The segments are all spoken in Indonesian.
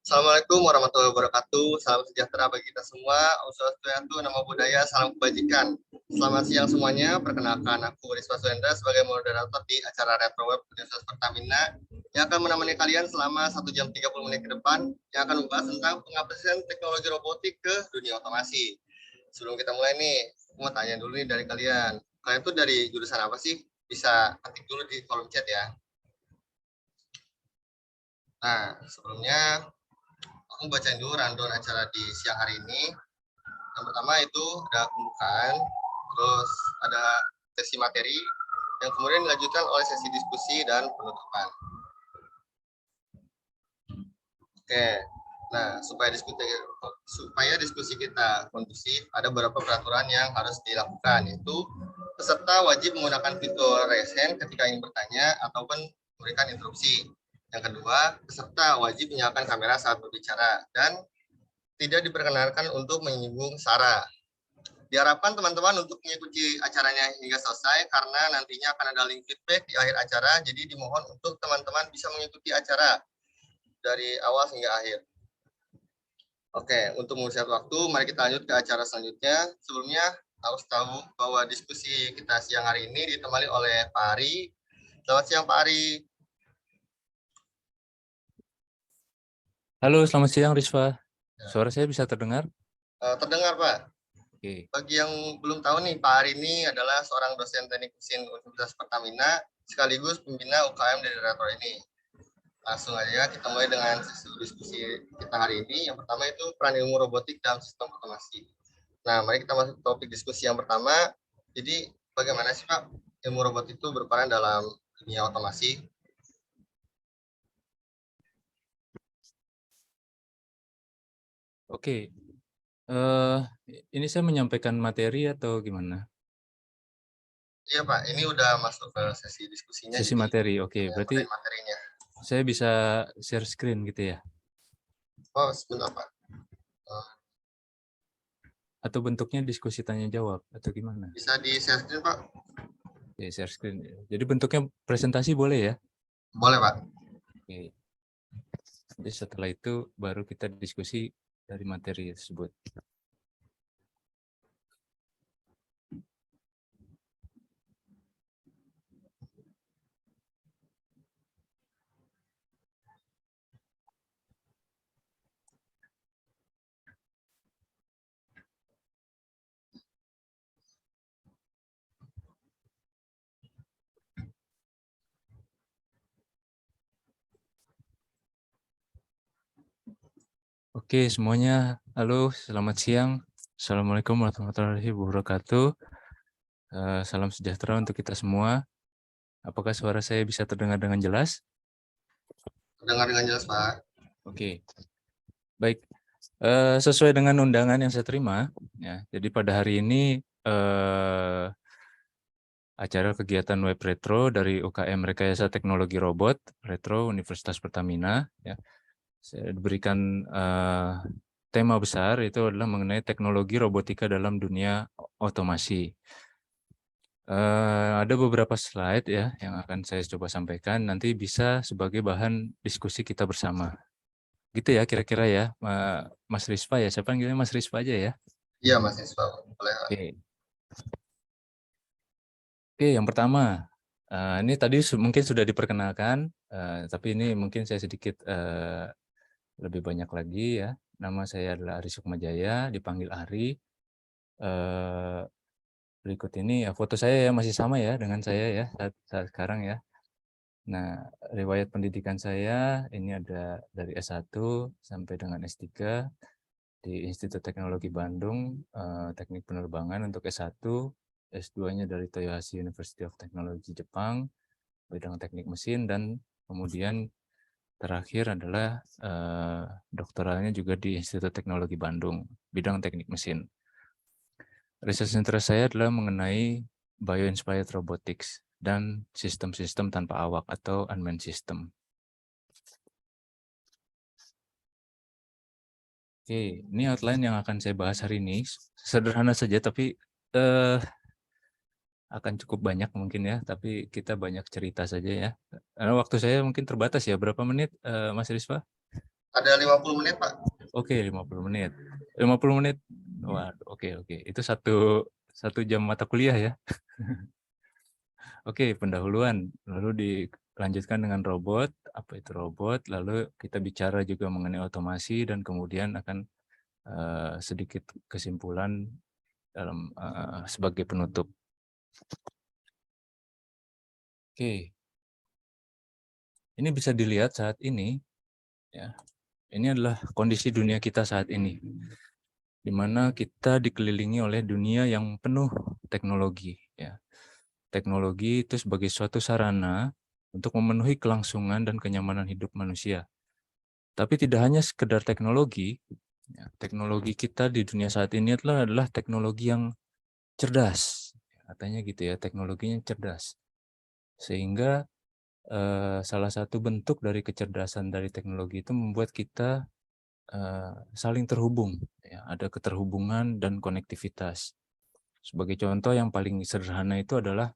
Assalamualaikum warahmatullahi wabarakatuh. Salam sejahtera bagi kita semua. Om Swastiastu, Namo Buddhaya, salam kebajikan. Selamat siang semuanya. Perkenalkan aku Risma Suendra sebagai moderator di acara Retro Web Universitas Pertamina yang akan menemani kalian selama 1 jam 30 menit ke depan yang akan membahas tentang pengaplikasian teknologi robotik ke dunia otomasi. Sebelum kita mulai nih, aku mau tanya dulu nih dari kalian. Kalian tuh dari jurusan apa sih? Bisa ketik dulu di kolom chat ya. Nah, sebelumnya aku bacain dulu rundown acara di siang hari ini. Yang pertama itu ada pembukaan, terus ada sesi materi, yang kemudian dilanjutkan oleh sesi diskusi dan penutupan. Oke, nah supaya diskusi kita kondusif, ada beberapa peraturan yang harus dilakukan, yaitu peserta wajib menggunakan fitur raise hand ketika ingin bertanya ataupun memberikan interupsi. Yang kedua, peserta wajib menyalakan kamera saat berbicara dan tidak diperkenankan untuk menyinggung SARA. Diharapkan teman-teman untuk mengikuti acaranya hingga selesai karena nantinya akan ada link feedback di akhir acara, jadi dimohon untuk teman-teman bisa mengikuti acara dari awal hingga akhir. Oke, untuk mengusir waktu, mari kita lanjut ke acara selanjutnya. Sebelumnya, harus tahu bahwa diskusi kita siang hari ini ditemani oleh Pak Ari. Selamat siang Pak Ari. Halo, selamat siang Rizva. Suara saya bisa terdengar? Terdengar Pak. Oke. Bagi yang belum tahu nih, Pak Ari ini adalah seorang dosen teknik mesin Universitas Pertamina, sekaligus pembina UKM dari Retro ini. Langsung aja kita mulai dengan sesi diskusi kita hari ini. Yang pertama itu peran ilmu robotik dalam sistem otomasi. Nah, mari kita masuk ke topik diskusi yang pertama. Jadi, bagaimana sih Pak ilmu robot itu berperan dalam dunia otomasi? Oke. Ini saya menyampaikan materi atau gimana? Iya Pak, ini udah masuk ke sesi diskusinya. Sesi materi, oke. Berarti Materinya. saya bisa share screen gitu ya? Oh, sebentar Pak. Atau bentuknya diskusi tanya jawab atau gimana? Bisa di share screen Pak? Oke, share screen. Jadi bentuknya presentasi boleh ya? Boleh Pak. Oke. Jadi setelah itu baru kita diskusi dari materi tersebut. Oke, semuanya. Halo, selamat siang. Assalamualaikum warahmatullahi wabarakatuh. Salam sejahtera untuk kita semua. Apakah suara saya bisa terdengar dengan jelas? Terdengar dengan jelas Pak. Oke, baik. Sesuai dengan undangan yang saya terima, ya. Jadi pada hari ini acara kegiatan Web Retro dari UKM Rekayasa Teknologi Robot Retro Universitas Pertamina, ya. Saya diberikan tema besar itu adalah mengenai teknologi robotika dalam dunia otomasi. Ada beberapa slide ya yang akan saya coba sampaikan, nanti bisa sebagai bahan diskusi kita bersama. Gitu ya kira-kira ya, Mas Rispa ya, saya panggilnya Mas Rispa aja ya. Iya Mas Isfa, boleh. Oke, yang pertama, ini tadi mungkin sudah diperkenalkan, tapi ini mungkin saya sedikit lebih banyak lagi ya. Nama saya adalah Ari Sukmajaya, dipanggil Ari. Berikut ini ya foto saya ya masih sama ya dengan saya ya saat sekarang ya. Nah, riwayat pendidikan saya ini ada dari S1 sampai dengan S3 di Institut Teknologi Bandung, Teknik Penerbangan untuk S1, S2-nya dari Toyohashi University of Technology Jepang, bidang teknik mesin, dan kemudian terakhir adalah doktoralnya juga di Institut Teknologi Bandung, bidang teknik mesin. Research interest saya adalah mengenai bio-inspired robotics dan sistem-sistem tanpa awak atau unmanned system. Oke, ini outline yang akan saya bahas hari ini. Sederhana saja, tapi akan cukup banyak mungkin ya, tapi kita banyak cerita saja ya. Karena waktu saya mungkin terbatas ya, berapa menit Mas Rispa? Ada 50 menit, Pak. Oke, 50 menit. 50 menit. Wah, oke. Itu satu jam mata kuliah ya. Oke, pendahuluan. Lalu dilanjutkan dengan robot. Apa itu robot? Lalu kita bicara juga mengenai otomasi dan kemudian akan sedikit kesimpulan dalam sebagai penutup. Oke. Ini bisa dilihat saat ini, ya. Ini adalah kondisi dunia kita saat ini, di mana kita dikelilingi oleh dunia yang penuh teknologi. Ya. Teknologi itu sebagai suatu sarana untuk memenuhi kelangsungan dan kenyamanan hidup manusia. Tapi tidak hanya sekedar teknologi, ya, teknologi kita di dunia saat ini adalah teknologi yang cerdas. Katanya gitu ya, teknologinya cerdas. Sehingga salah satu bentuk dari kecerdasan dari teknologi itu membuat kita saling terhubung, ya, ada keterhubungan dan konektivitas. Sebagai contoh yang paling sederhana itu adalah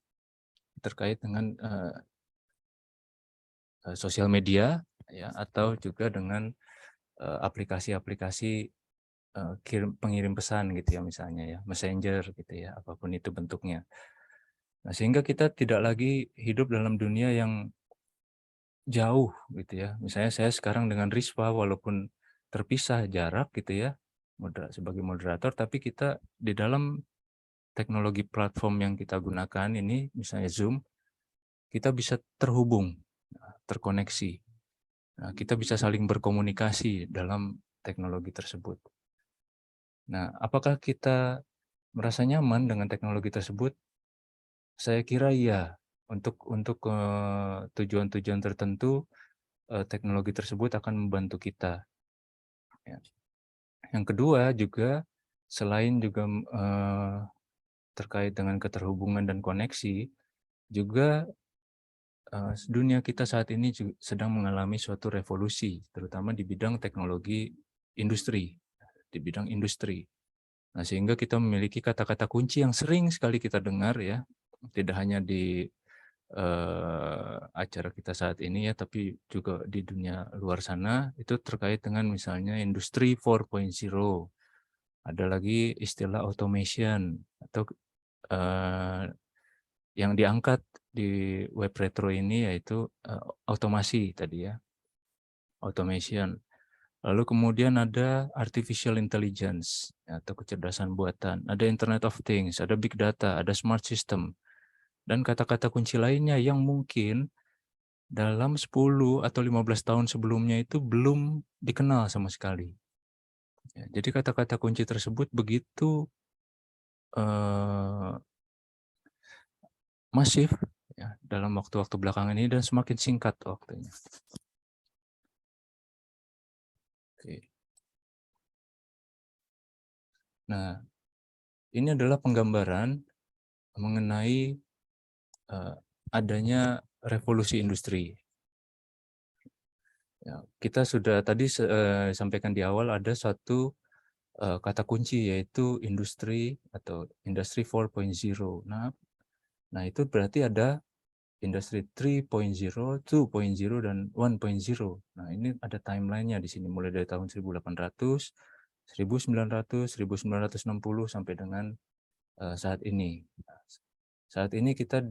terkait dengan sosial media, ya, atau juga dengan aplikasi-aplikasi pengirim pesan gitu ya, misalnya ya, messenger gitu ya, apapun itu bentuknya. Nah, sehingga kita tidak lagi hidup dalam dunia yang jauh gitu ya. Misalnya saya sekarang dengan Rispa walaupun terpisah jarak gitu ya, sebagai moderator, tapi kita di dalam teknologi platform yang kita gunakan ini, misalnya Zoom, kita bisa terhubung, terkoneksi. Nah, kita bisa saling berkomunikasi dalam teknologi tersebut. Nah, apakah kita merasa nyaman dengan teknologi tersebut? Saya kira iya. Untuk tujuan-tujuan tertentu, teknologi tersebut akan membantu kita. Ya. Yang kedua juga, selain juga terkait dengan keterhubungan dan koneksi, juga dunia kita saat ini sedang mengalami suatu revolusi, terutama di bidang teknologi industri, di bidang industri. Nah, sehingga kita memiliki kata-kata kunci yang sering sekali kita dengar ya, tidak hanya di acara kita saat ini ya, tapi juga di dunia luar sana, itu terkait dengan misalnya industri 4.0. Ada lagi istilah automation atau yang diangkat di web retro ini yaitu otomasi tadi ya, automation. Lalu kemudian ada artificial intelligence atau kecerdasan buatan, ada Internet of Things, ada big data, ada smart system, dan kata-kata kunci lainnya yang mungkin dalam 10 atau 15 tahun sebelumnya itu belum dikenal sama sekali. Ya, jadi kata-kata kunci tersebut begitu masif ya, dalam waktu-waktu belakangan ini dan semakin singkat waktunya. Oke. Nah, ini adalah penggambaran mengenai adanya revolusi industri. Ya, kita sudah tadi sampaikan di awal ada satu kata kunci yaitu industri atau industri 4.0. Nah, itu berarti ada industri 3.0, 2.0 dan 1.0. Nah, ini ada timelinenya di sini mulai dari tahun 1800, 1900, 1960 sampai dengan saat ini. Saat ini kita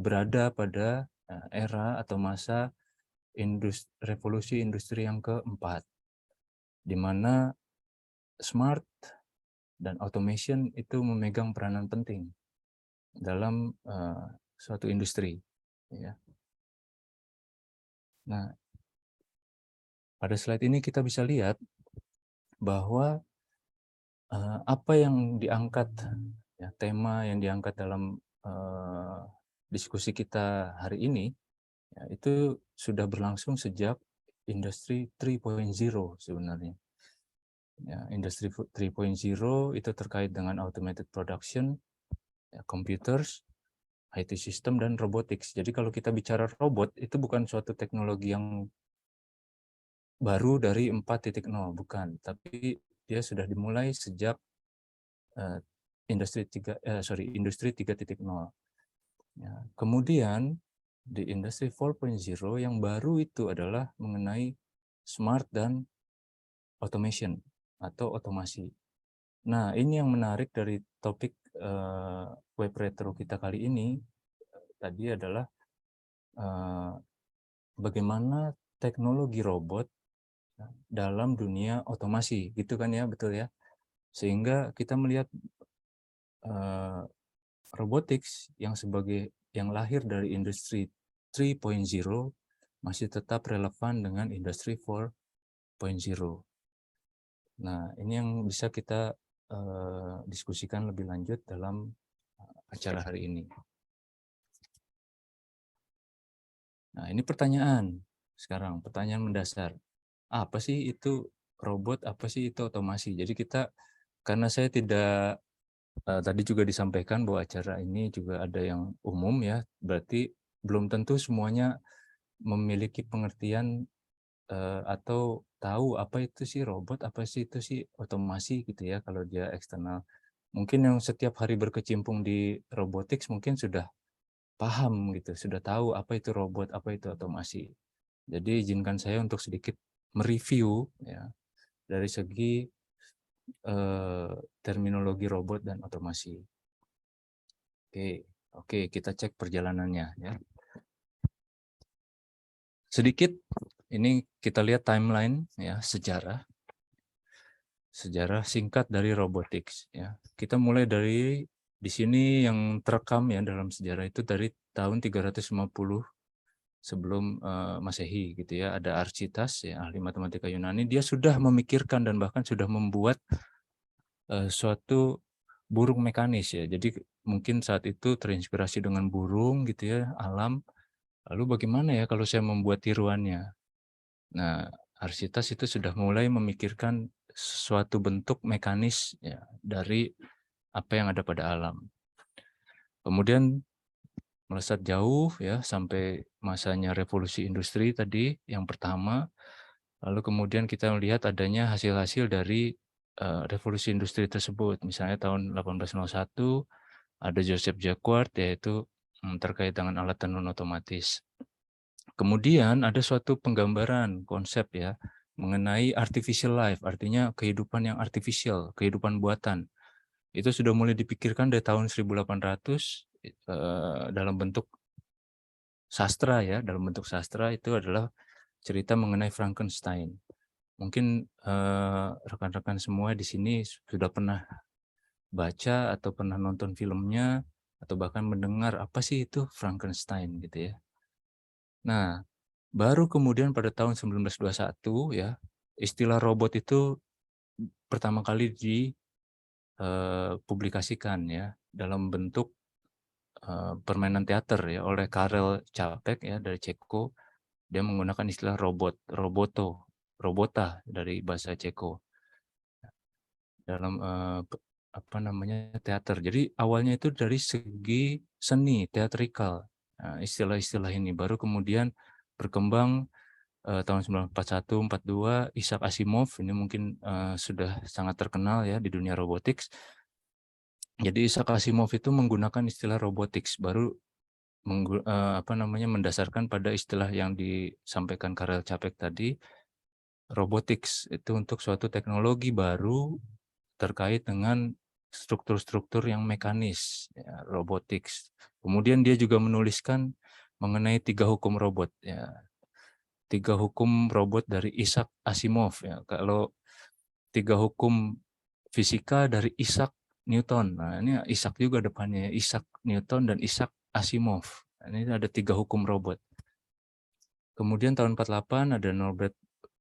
berada pada era atau masa revolusi industri yang keempat, di mana smart dan automation itu memegang peranan penting dalam suatu industri. Ya. Nah, pada slide ini kita bisa lihat bahwa apa yang diangkat, ya, tema yang diangkat dalam diskusi kita hari ini, ya, itu sudah berlangsung sejak industri 3.0 sebenarnya. Ya, industri 3.0 itu terkait dengan automated production, ya, computers, IT system, dan robotics. Jadi kalau kita bicara robot, itu bukan suatu teknologi yang baru dari 4.0, bukan. Tapi dia sudah dimulai sejak industri 3.0. Ya. Kemudian di industri 4.0 yang baru itu adalah mengenai smart dan automation atau otomasi. Nah, ini yang menarik dari topik web retro kita kali ini tadi adalah bagaimana teknologi robot dalam dunia otomasi, gitu kan ya, betul ya? Sehingga kita melihat robotics yang lahir dari industri 3.0 masih tetap relevan dengan industri 4.0. Nah, ini yang bisa kita diskusikan lebih lanjut dalam acara hari ini. Nah, ini pertanyaan sekarang, pertanyaan mendasar. Apa sih itu robot, apa sih itu otomasi? Jadi karena saya tidak, tadi juga disampaikan bahwa acara ini juga ada yang umum ya, berarti belum tentu semuanya memiliki pengertian atau tahu apa itu sih robot, apa sih itu sih otomasi gitu ya kalau dia eksternal. Mungkin yang setiap hari berkecimpung di robotics mungkin sudah paham gitu, sudah tahu apa itu robot, apa itu otomasi. Jadi izinkan saya untuk sedikit mereview ya dari segi terminologi robot dan otomasi. Oke, kita cek perjalanannya ya. Sedikit ini kita lihat timeline ya, sejarah singkat dari robotics ya. Kita mulai dari di sini yang terekam ya dalam sejarah itu dari tahun 350 sebelum Masehi gitu ya. Ada Architas ya, ahli matematika Yunani, dia sudah memikirkan dan bahkan sudah membuat suatu burung mekanis ya. Jadi mungkin saat itu terinspirasi dengan burung gitu ya, alam. Lalu bagaimana ya kalau saya membuat tiruannya? Nah, Architas itu sudah mulai memikirkan suatu bentuk mekanis ya dari apa yang ada pada alam. Kemudian melesat jauh ya sampai masanya revolusi industri tadi yang pertama. Lalu kemudian kita melihat adanya hasil-hasil dari revolusi industri tersebut. Misalnya tahun 1801 ada Joseph Jacquard yaitu terkait dengan alat tenun otomatis. Kemudian ada suatu penggambaran konsep ya mengenai artificial life, artinya kehidupan yang artificial, kehidupan buatan. Itu sudah mulai dipikirkan dari tahun 1800 dalam bentuk sastra ya, dalam bentuk sastra itu adalah cerita mengenai Frankenstein. Mungkin rekan-rekan semua di sini sudah pernah baca atau pernah nonton filmnya atau bahkan mendengar apa sih itu Frankenstein gitu ya. Nah, baru kemudian pada tahun 1921 ya, istilah robot itu pertama kali dipublikasikan ya dalam bentuk permainan teater ya oleh Karel Čapek ya dari Ceko. Dia menggunakan istilah robota dari bahasa Ceko dalam apa namanya teater. Jadi awalnya itu dari segi seni teatrikal. Nah, istilah-istilah ini baru kemudian berkembang tahun 1941, 42 Isaac Asimov ini mungkin sudah sangat terkenal ya di dunia robotics. Jadi Isaac Asimov itu menggunakan istilah robotics baru mendasarkan pada istilah yang disampaikan Karel Čapek tadi. Robotics itu untuk suatu teknologi baru terkait dengan struktur-struktur yang mekanis, ya, robotics. Kemudian dia juga menuliskan mengenai 3 hukum robot, ya. 3 hukum robot dari Isaac Asimov, ya. Kalau 3 hukum fisika dari Isaac Newton. Nah, ini Isaac juga depannya, Isaac Newton dan Isaac Asimov. Nah, ini ada 3 hukum robot. Kemudian tahun 48 ada Norbert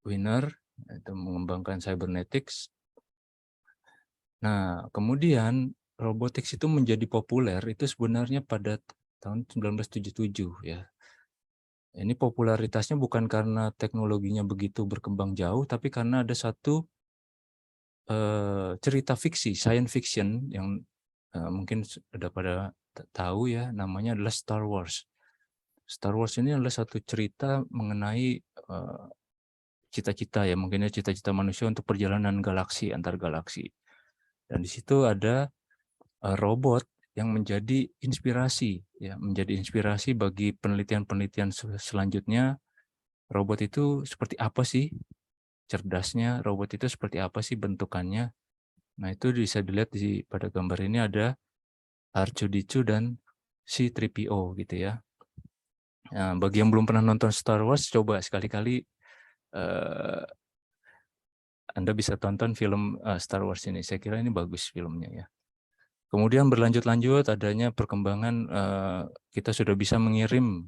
Wiener, itu mengembangkan cybernetics. Nah, kemudian robotics itu menjadi populer itu sebenarnya pada tahun 1977 ya. Ini popularitasnya bukan karena teknologinya begitu berkembang jauh, tapi karena ada satu cerita fiksi, science fiction yang mungkin sudah pada tahu ya, namanya adalah Star Wars. Star Wars ini adalah satu cerita mengenai cita-cita ya, mungkin cita-cita manusia untuk perjalanan galaksi antar galaksi. Dan di situ ada robot yang menjadi inspirasi ya, menjadi inspirasi bagi penelitian-penelitian selanjutnya. Robot itu seperti apa sih? cerdasnya robot itu seperti apa sih bentukannya. Nah, itu bisa dilihat pada gambar ini ada R2D2 dan C3PO gitu ya. Nah, bagi yang belum pernah nonton Star Wars, coba sekali-kali eh, Anda bisa tonton film Star Wars ini. Saya kira ini bagus filmnya ya. Kemudian berlanjut-lanjut adanya perkembangan kita sudah bisa mengirim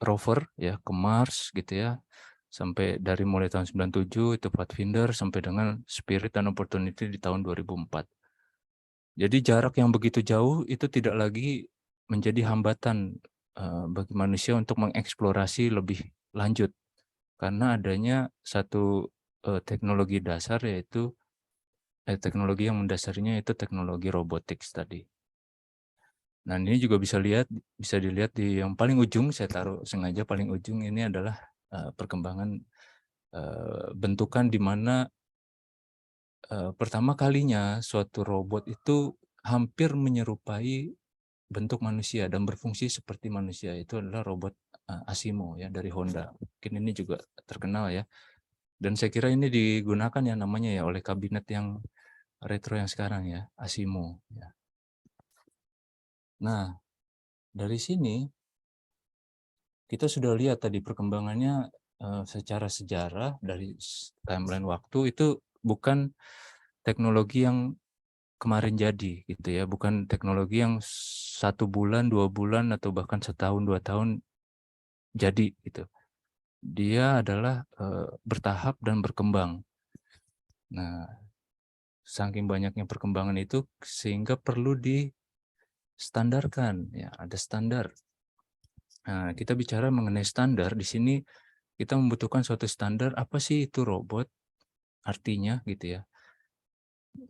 rover ya ke Mars gitu ya. Sampai dari mulai tahun 97 itu Pathfinder sampai dengan Spirit and Opportunity di tahun 2004. Jadi jarak yang begitu jauh itu tidak lagi menjadi hambatan bagi manusia untuk mengeksplorasi lebih lanjut karena adanya satu teknologi dasar yaitu teknologi yang mendasarinya itu teknologi robotics tadi. Nah, ini juga bisa dilihat di yang paling ujung, saya taruh sengaja paling ujung ini adalah perkembangan bentukan di mana pertama kalinya suatu robot itu hampir menyerupai bentuk manusia dan berfungsi seperti manusia. Itu adalah robot Asimo ya dari Honda. Mungkin ini juga terkenal ya. Dan saya kira ini digunakan ya namanya ya oleh kabinet yang retro yang sekarang ya, Asimo ya. Nah, dari sini kita sudah lihat tadi perkembangannya secara sejarah dari timeline waktu itu bukan teknologi yang kemarin jadi gitu ya, bukan teknologi yang 1 bulan, 2 bulan atau bahkan setahun 2 tahun jadi gitu. Dia adalah bertahap dan berkembang. Nah, saking banyaknya perkembangan itu sehingga perlu distandarkan ya, ada standar. Nah, kita bicara mengenai standar di sini kita membutuhkan suatu standar apa sih itu robot artinya gitu ya.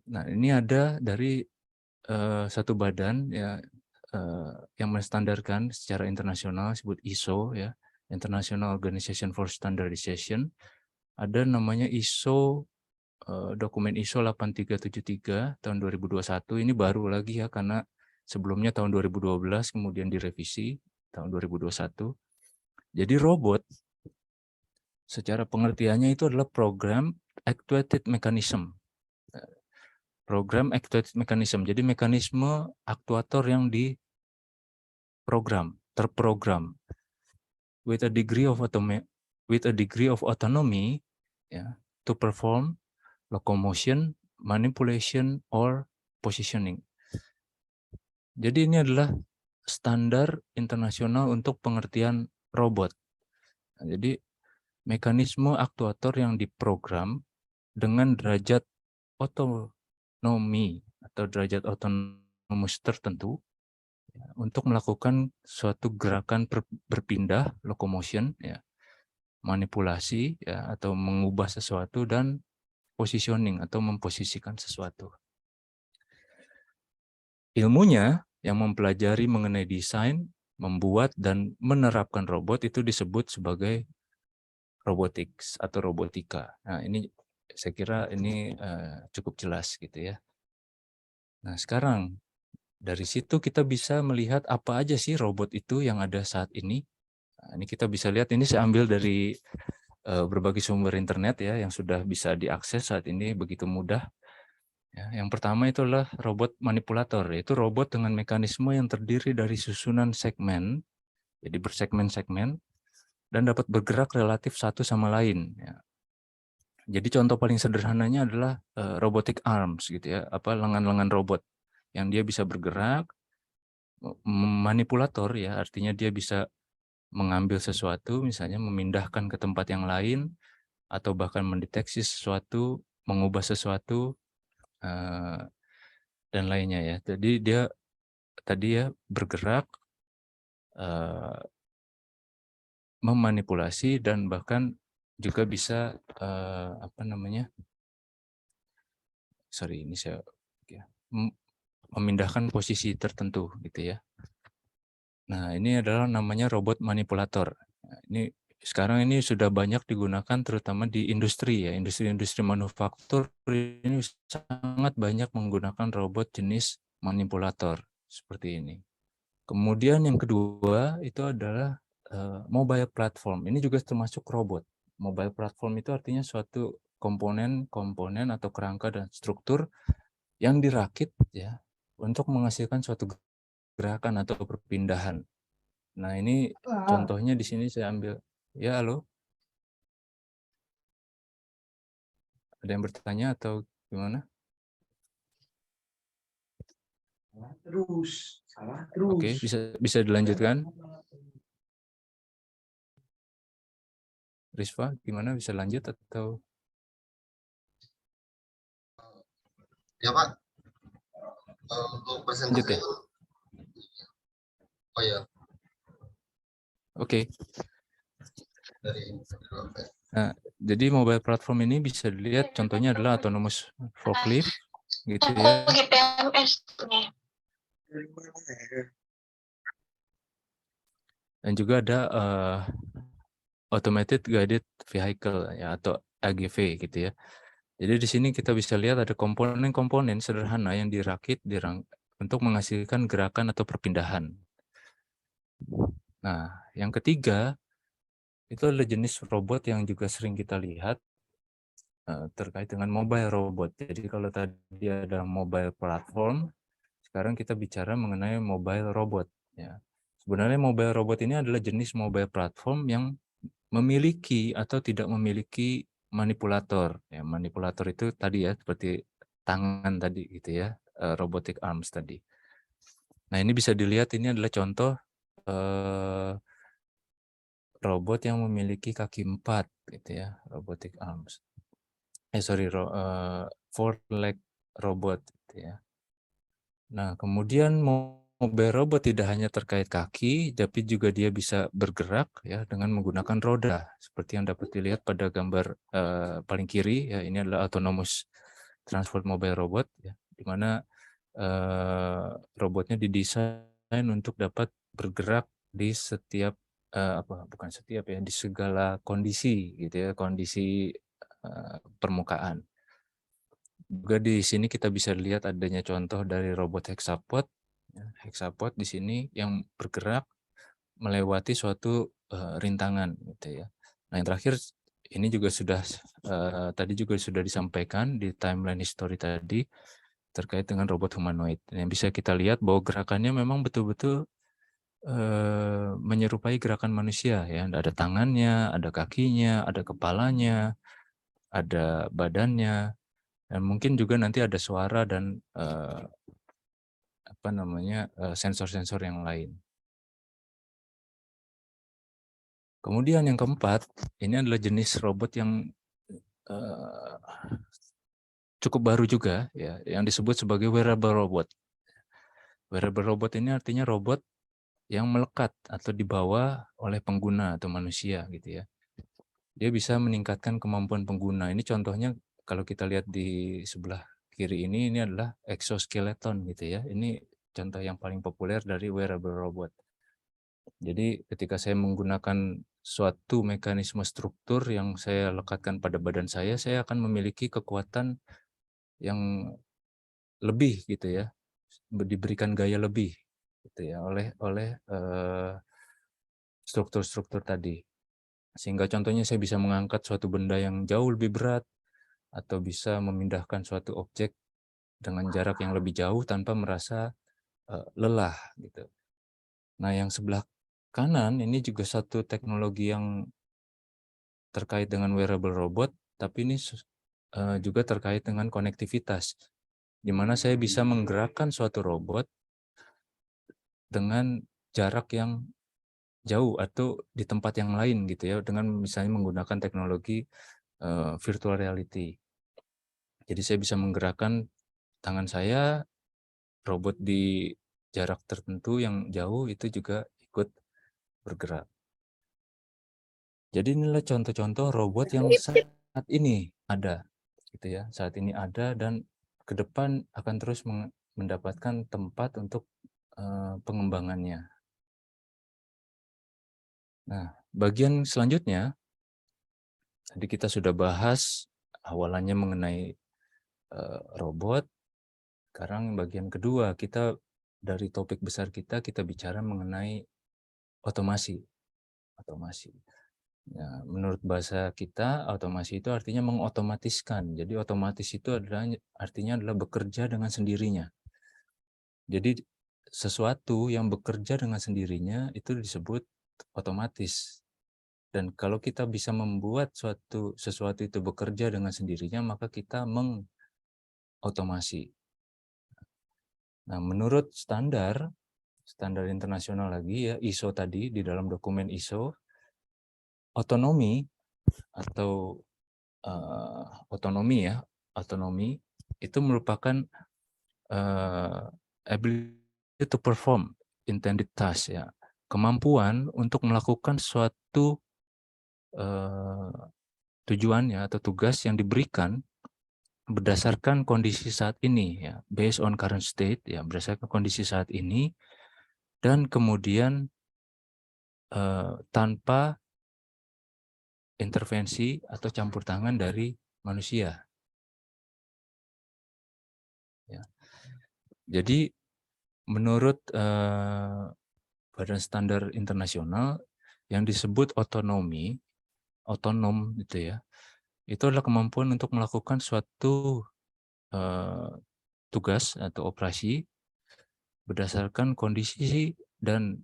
Nah, ini ada dari satu badan ya yang menstandarkan secara internasional disebut ISO ya, International Organization for Standardization. Ada namanya ISO dokumen ISO 8373 tahun 2021 ini baru lagi ya karena sebelumnya tahun 2012 kemudian direvisi tahun 2021. Jadi robot secara pengertiannya itu adalah program actuated mechanism. Program actuated mechanism. Jadi mekanisme aktuator yang terprogram with a degree of autonomy ya, to perform locomotion, manipulation or positioning. Jadi ini adalah standar internasional untuk pengertian robot. Nah, jadi mekanisme aktuator yang diprogram dengan derajat otonomi atau derajat otonomus tertentu ya, untuk melakukan suatu gerakan berpindah locomotion ya, manipulasi ya, atau mengubah sesuatu dan positioning atau memposisikan sesuatu. Ilmunya yang mempelajari mengenai desain, membuat dan menerapkan robot itu disebut sebagai robotics atau robotika. Nah, ini saya kira ini cukup jelas gitu ya. Nah, sekarang dari situ kita bisa melihat apa aja sih robot itu yang ada saat ini. Nah, ini kita bisa lihat, ini saya ambil dari berbagai sumber internet ya yang sudah bisa diakses saat ini begitu mudah. Ya, yang pertama itu adalah robot manipulator, yaitu robot dengan mekanisme yang terdiri dari susunan segmen, jadi bersegmen-segmen, dan dapat bergerak relatif satu sama lain. Ya. Jadi contoh paling sederhananya adalah robotic arms, gitu ya, lengan-lengan robot yang dia bisa bergerak, manipulator ya, artinya dia bisa mengambil sesuatu, misalnya memindahkan ke tempat yang lain, atau bahkan mendeteksi sesuatu, mengubah sesuatu, dan lainnya ya. Jadi dia tadi ya bergerak, memanipulasi dan bahkan juga bisa memindahkan posisi tertentu gitu ya. Nah, ini adalah namanya robot manipulator. Nah, ini sekarang ini sudah banyak digunakan terutama di industri ya, industri manufaktur ini sangat banyak menggunakan robot jenis manipulator seperti ini. Kemudian yang kedua itu adalah mobile platform. Ini juga termasuk robot. Mobile platform itu artinya suatu komponen atau kerangka dan struktur yang dirakit ya untuk menghasilkan suatu gerakan atau perpindahan. Nah, ini contohnya di sini saya ambil. Ya, halo? Ada yang bertanya atau gimana? Salah Oke, terus. bisa dilanjutkan. Risva, gimana, bisa lanjut atau? Ya Pak, untuk Lanjut presentasi, ya? oh ya, Oke. dari Nah, jadi mobile platform ini bisa dilihat contohnya adalah autonomous forklift gitu ya. Dan juga ada automated guided vehicle ya atau AGV gitu ya. Jadi di sini kita bisa lihat ada komponen-komponen sederhana yang dirakit untuk menghasilkan gerakan atau perpindahan. Nah, yang ketiga itu adalah jenis robot yang juga sering kita lihat terkait dengan mobile robot. Jadi kalau tadi ada mobile platform, sekarang kita bicara mengenai mobile robot. Ya. Sebenarnya mobile robot ini adalah jenis mobile platform yang memiliki atau tidak memiliki manipulator. Ya, manipulator itu tadi ya seperti tangan tadi gitu ya, robotic arms tadi. Nah, ini bisa dilihat ini adalah contoh robot yang memiliki kaki 4 gitu ya, robotic arms. Four leg robot gitu ya. Nah, kemudian mobile robot tidak hanya terkait kaki, tapi juga dia bisa bergerak ya dengan menggunakan roda, seperti yang dapat dilihat pada gambar paling kiri ya. Ini adalah autonomous transport mobile robot ya, di mana robotnya didesain untuk dapat bergerak di setiap bukan setiap ya, di segala kondisi gitu ya, kondisi permukaan. Juga di sini kita bisa lihat adanya contoh dari robot hexapod. Ya, hexapod di sini yang bergerak melewati suatu rintangan gitu ya. Nah, yang terakhir ini juga sudah tadi juga sudah disampaikan di timeline history tadi terkait dengan robot humanoid. Yang bisa kita lihat bahwa gerakannya memang betul-betul menyerupai gerakan manusia ya. Ada tangannya, ada kakinya, ada kepalanya, ada badannya. Dan mungkin juga nanti ada suara dan sensor-sensor yang lain. Kemudian yang keempat, ini adalah jenis robot yang cukup baru juga ya, yang disebut sebagai wearable robot. Wearable robot ini artinya robot yang melekat atau dibawa oleh pengguna atau manusia gitu ya. Dia bisa meningkatkan kemampuan pengguna. Ini contohnya kalau kita lihat di sebelah kiri ini adalah exoskeleton gitu ya. Ini contoh yang paling populer dari wearable robot. Jadi ketika saya menggunakan suatu mekanisme struktur yang saya lekatkan pada badan saya akan memiliki kekuatan yang lebih gitu ya, diberikan gaya lebih gitu ya oleh struktur-struktur tadi. Sehingga contohnya saya bisa mengangkat suatu benda yang jauh lebih berat atau bisa memindahkan suatu objek dengan jarak yang lebih jauh tanpa merasa lelah gitu. Nah, yang sebelah kanan ini juga satu teknologi yang terkait dengan wearable robot, tapi ini juga terkait dengan konektivitas, di mana saya bisa menggerakkan suatu robot dengan jarak yang jauh atau di tempat yang lain gitu ya, dengan misalnya menggunakan teknologi virtual reality. Jadi saya bisa menggerakkan tangan saya, robot di jarak tertentu yang jauh itu juga ikut bergerak. Jadi inilah contoh-contoh robot yang saat ini ada, gitu ya. Saat ini ada dan ke depan akan terus mendapatkan tempat untuk pengembangannya. Nah, bagian selanjutnya tadi kita sudah bahas awalannya mengenai robot. Sekarang bagian kedua kita dari topik besar kita bicara mengenai otomasi. Otomasi. Nah, menurut bahasa kita, otomasi itu artinya mengotomatiskan. Jadi otomatis itu artinya adalah bekerja dengan sendirinya. Jadi sesuatu yang bekerja dengan sendirinya itu disebut otomatis. Dan kalau kita bisa membuat sesuatu itu bekerja dengan sendirinya, maka kita mengotomasi. Nah, menurut standar internasional lagi ya, ISO tadi, di dalam dokumen ISO, otonomi atau otonomi itu merupakan ability to perform intended task, ya, kemampuan untuk melakukan suatu tujuannya atau tugas yang diberikan berdasarkan kondisi saat ini, ya, based on current state, ya, berdasarkan kondisi saat ini, dan kemudian tanpa intervensi atau campur tangan dari manusia. Ya. Jadi menurut Badan Standar Internasional, yang disebut otonom itu ya, itu adalah kemampuan untuk melakukan suatu tugas atau operasi berdasarkan kondisi dan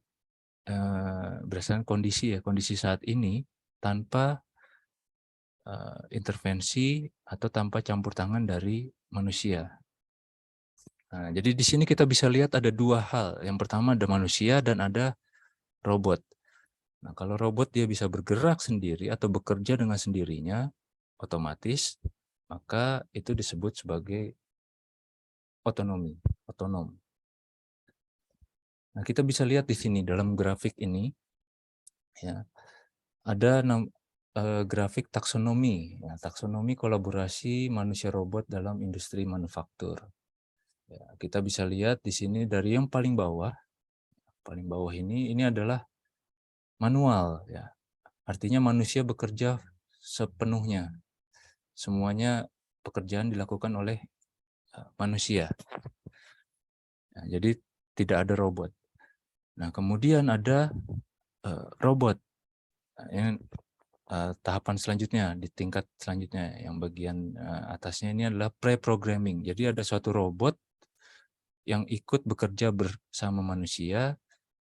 berdasarkan kondisi saat ini, tanpa intervensi atau tanpa campur tangan dari manusia. Nah, jadi di sini kita bisa lihat ada dua hal. Yang pertama ada manusia dan ada robot. Nah, kalau robot dia bisa bergerak sendiri atau bekerja dengan sendirinya, otomatis, maka itu disebut sebagai otonom. Nah, kita bisa lihat di sini dalam grafik ini, ya, ada grafik taksonomi, ya, taksonomi kolaborasi manusia robot dalam industri manufaktur. Ya, kita bisa lihat di sini dari yang paling bawah ini adalah manual, ya. Artinya manusia bekerja sepenuhnya. Semuanya pekerjaan dilakukan oleh manusia. Nah, jadi tidak ada robot. Nah, kemudian ada robot. Nah, yang tahapan selanjutnya, di tingkat selanjutnya, yang bagian atasnya ini adalah pre-programming. Jadi ada suatu robot yang ikut bekerja bersama manusia,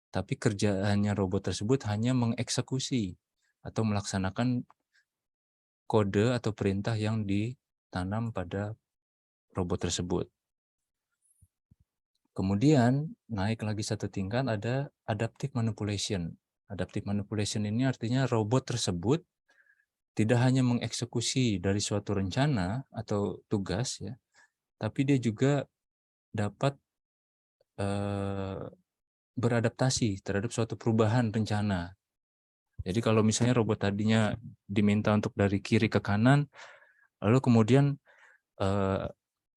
tapi kerjaannya robot tersebut hanya mengeksekusi atau melaksanakan kode atau perintah yang ditanam pada robot tersebut. Kemudian naik lagi satu tingkat, ada adaptive manipulation. Adaptive manipulation ini artinya robot tersebut tidak hanya mengeksekusi dari suatu rencana atau tugas, ya, tapi dia juga dapat beradaptasi terhadap suatu perubahan rencana. Jadi kalau misalnya robot tadinya diminta untuk dari kiri ke kanan, lalu kemudian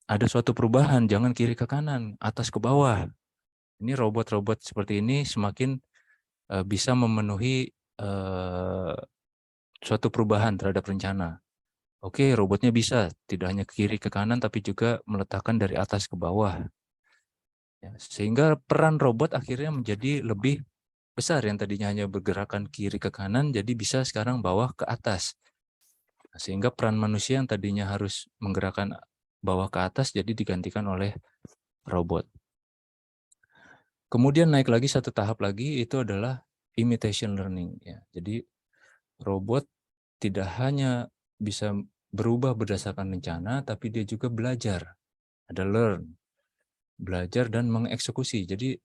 ada suatu perubahan, jangan kiri ke kanan, atas ke bawah. Ini robot-robot seperti ini semakin bisa memenuhi suatu perubahan terhadap rencana. Oke, robotnya bisa tidak hanya ke kiri ke kanan, tapi juga meletakkan dari atas ke bawah. Ya, sehingga peran robot akhirnya menjadi lebih besar, yang tadinya hanya bergerakan kiri ke kanan, jadi bisa sekarang bawah ke atas. Sehingga peran manusia yang tadinya harus menggerakkan bawah ke atas, jadi digantikan oleh robot. Kemudian naik lagi satu tahap lagi, itu adalah imitation learning. Ya. Jadi robot tidak hanya bisa berubah berdasarkan rencana, tapi dia juga belajar. Ada learn, belajar dan mengeksekusi. Jadi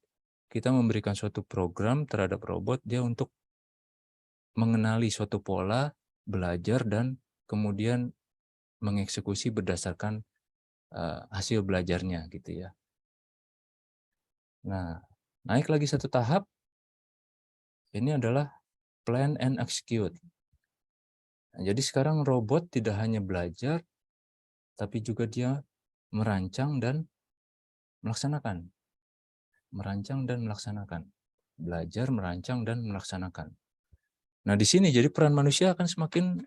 kita memberikan suatu program terhadap robot, dia untuk mengenali suatu pola, belajar, dan kemudian mengeksekusi berdasarkan hasil belajarnya, gitu ya. Nah, naik lagi satu tahap, ini adalah plan and execute. Nah, jadi sekarang robot tidak hanya belajar, tapi juga dia merancang dan melaksanakan. Merancang dan melaksanakan. Belajar, merancang, dan melaksanakan. Nah, di sini jadi peran manusia akan semakin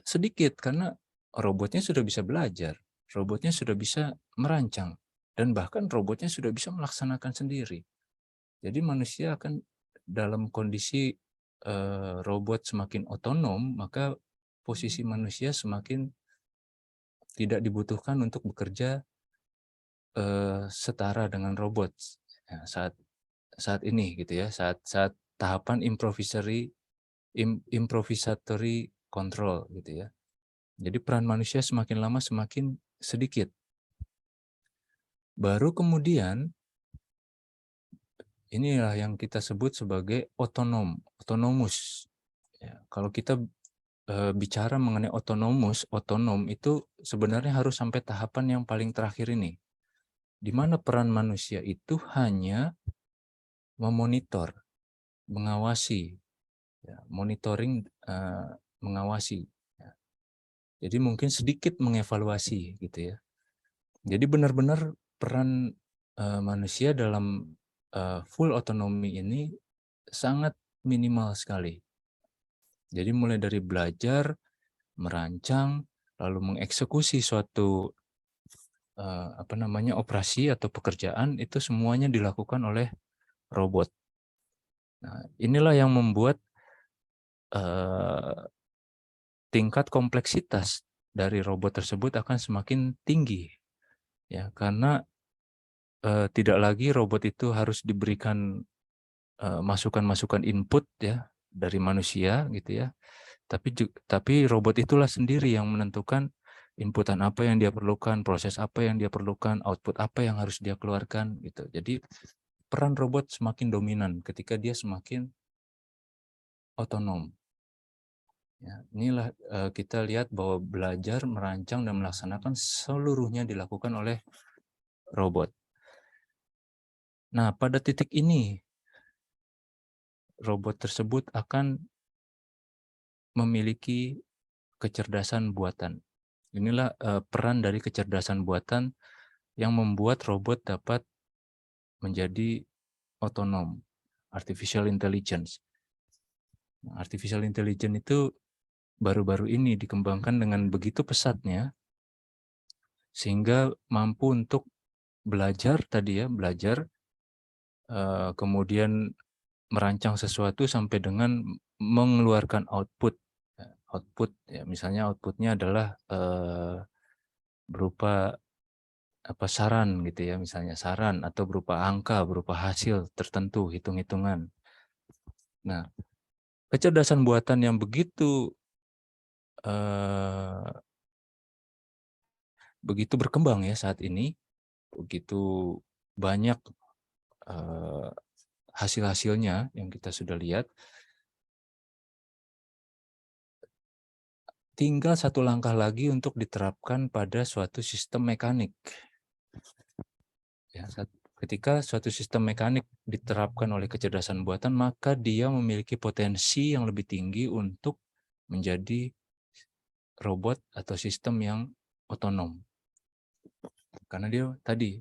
sedikit, karena robotnya sudah bisa belajar, robotnya sudah bisa merancang, dan bahkan robotnya sudah bisa melaksanakan sendiri. Jadi manusia akan dalam kondisi robot semakin otonom, maka posisi manusia semakin tidak dibutuhkan untuk bekerja setara dengan robot. Nah, saat ini gitu ya, saat tahapan improvisatory control gitu ya. Jadi peran manusia semakin lama semakin sedikit. Baru kemudian inilah yang kita sebut sebagai otonomus. Ya, kalau kita bicara mengenai otonom itu sebenarnya harus sampai tahapan yang paling terakhir ini, di mana peran manusia itu hanya memonitor, mengawasi, ya, monitoring, mengawasi. Ya. Jadi mungkin sedikit mengevaluasi gitu ya. Jadi benar-benar peran manusia dalam full otonomi ini sangat minimal sekali. Jadi mulai dari belajar, merancang, lalu mengeksekusi suatu operasi atau pekerjaan itu semuanya dilakukan oleh robot. Nah, inilah yang membuat tingkat kompleksitas dari robot tersebut akan semakin tinggi, ya, karena tidak lagi robot itu harus diberikan masukan-masukan input ya dari manusia gitu ya, tapi robot itulah sendiri yang menentukan inputan apa yang dia perlukan, proses apa yang dia perlukan, output apa yang harus dia keluarkan gitu. Jadi peran robot semakin dominan ketika dia semakin otonom. Ya, inilah kita lihat bahwa belajar, merancang, dan melaksanakan seluruhnya dilakukan oleh robot. Nah, pada titik ini, robot tersebut akan memiliki kecerdasan buatan. Inilah peran dari kecerdasan buatan yang membuat robot dapat menjadi otonom, artificial intelligence. Nah, artificial intelligence itu baru-baru ini dikembangkan dengan begitu pesatnya, sehingga mampu untuk belajar tadi ya, belajar, kemudian merancang sesuatu sampai dengan mengeluarkan output. Output ya, misalnya outputnya adalah berupa saran gitu ya, misalnya saran atau berupa angka, berupa hasil tertentu, hitung-hitungan. Nah, kecerdasan buatan yang begitu berkembang ya saat ini, begitu banyak hasil-hasilnya yang kita sudah lihat, tinggal satu langkah lagi untuk diterapkan pada suatu sistem mekanik. Ya, ketika suatu sistem mekanik diterapkan oleh kecerdasan buatan, maka dia memiliki potensi yang lebih tinggi untuk menjadi robot atau sistem yang otonom. Karena dia tadi,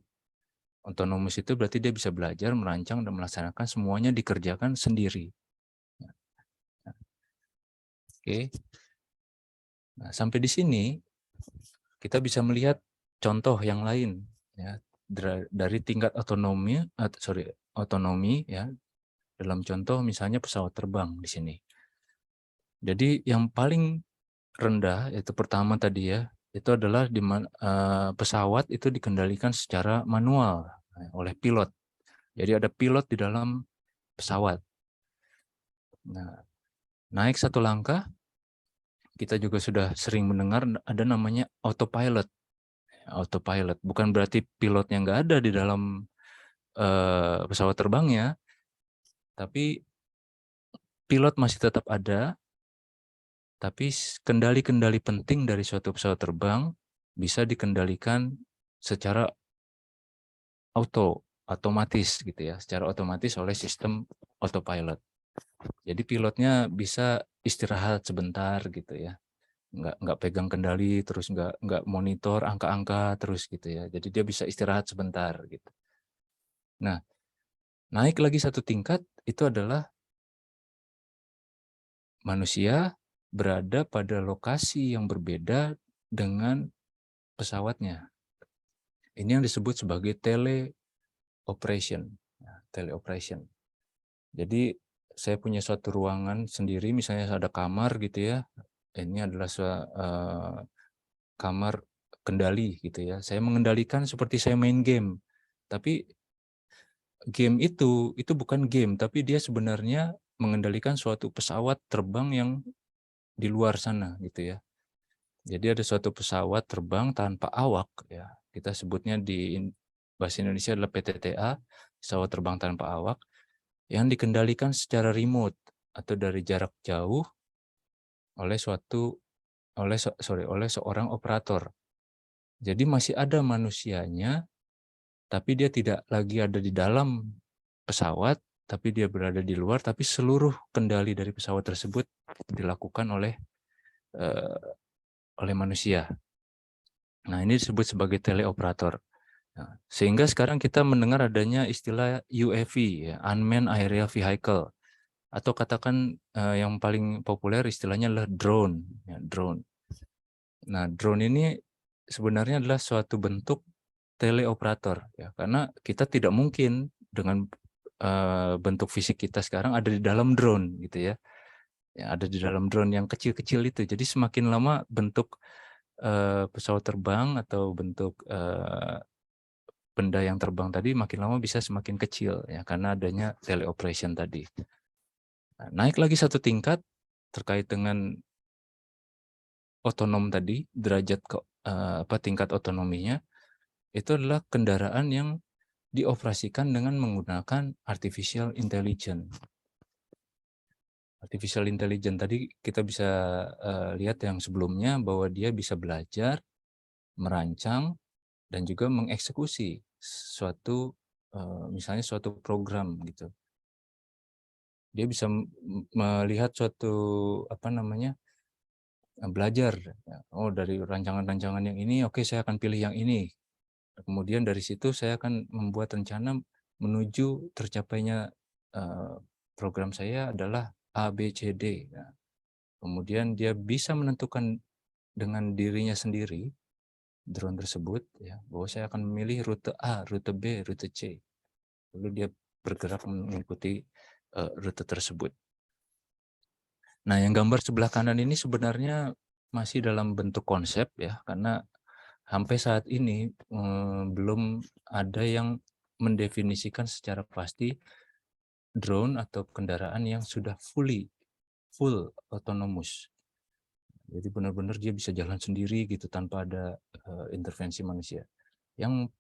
otonomus itu berarti dia bisa belajar, merancang, dan melaksanakan semuanya dikerjakan sendiri. Oke. Nah, sampai di sini kita bisa melihat contoh yang lain ya dari tingkat otonomi ya, dalam contoh misalnya pesawat terbang di sini. Jadi yang paling rendah itu pertama tadi ya, itu adalah di pesawat itu dikendalikan secara manual oleh pilot. Jadi ada pilot di dalam pesawat. Nah, naik satu langkah, kita juga sudah sering mendengar ada namanya autopilot. Autopilot bukan berarti pilotnya nggak ada di dalam pesawat terbangnya, tapi pilot masih tetap ada, tapi kendali-kendali penting dari suatu pesawat terbang bisa dikendalikan secara otomatis gitu ya, secara otomatis oleh sistem autopilot. Jadi pilotnya bisa istirahat sebentar gitu ya, nggak pegang kendali terus, nggak monitor angka-angka terus gitu ya. Jadi dia bisa istirahat sebentar gitu. Nah, naik lagi satu tingkat itu adalah manusia berada pada lokasi yang berbeda dengan pesawatnya. Ini yang disebut sebagai teleoperation. Teleoperation. Jadi saya punya suatu ruangan sendiri, misalnya ada kamar gitu ya, ini adalah kamar kendali gitu ya. Saya mengendalikan seperti saya main game, tapi game itu bukan game, tapi dia sebenarnya mengendalikan suatu pesawat terbang yang di luar sana gitu ya. Jadi ada suatu pesawat terbang tanpa awak ya. Kita sebutnya bahasa Indonesia adalah PTTA, pesawat terbang tanpa awak yang dikendalikan secara remote atau dari jarak jauh oleh oleh seorang operator. Jadi masih ada manusianya, tapi dia tidak lagi ada di dalam pesawat, tapi dia berada di luar, tapi seluruh kendali dari pesawat tersebut dilakukan eh, oleh manusia. Nah, ini disebut sebagai teleoperator. Nah, sehingga sekarang kita mendengar adanya istilah UAV, ya, Unmanned Aerial Vehicle, atau katakan yang paling populer istilahnya adalah drone. Ya, drone. Nah, drone ini sebenarnya adalah suatu bentuk teleoperator, ya, karena kita tidak mungkin dengan bentuk fisik kita sekarang ada di dalam drone, gitu ya. Ya, ada di dalam drone yang kecil-kecil itu. Jadi semakin lama bentuk pesawat terbang atau bentuk benda yang terbang tadi makin lama bisa semakin kecil ya karena adanya teleoperation tadi. Nah, naik lagi satu tingkat terkait dengan otonom tadi, derajat tingkat otonominya itu adalah kendaraan yang dioperasikan dengan menggunakan artificial intelligence. Artificial intelligence tadi kita bisa lihat yang sebelumnya bahwa dia bisa belajar, merancang, dan juga mengeksekusi suatu misalnya suatu program gitu. Dia bisa melihat suatu belajar. Ya. Oh, dari rancangan-rancangan yang ini, oke, saya akan pilih yang ini. Kemudian dari situ saya akan membuat rencana menuju tercapainya program saya adalah A, B, C, D. Nah, kemudian dia bisa menentukan dengan dirinya sendiri drone tersebut ya bahwa saya akan memilih rute A, rute B, rute C. Lalu dia bergerak mengikuti rute tersebut. Nah, yang gambar sebelah kanan ini sebenarnya masih dalam bentuk konsep ya, karena sampai saat ini belum ada yang mendefinisikan secara pasti drone atau kendaraan yang sudah full autonomous. Jadi benar-benar dia bisa jalan sendiri gitu tanpa ada intervensi manusia. Yang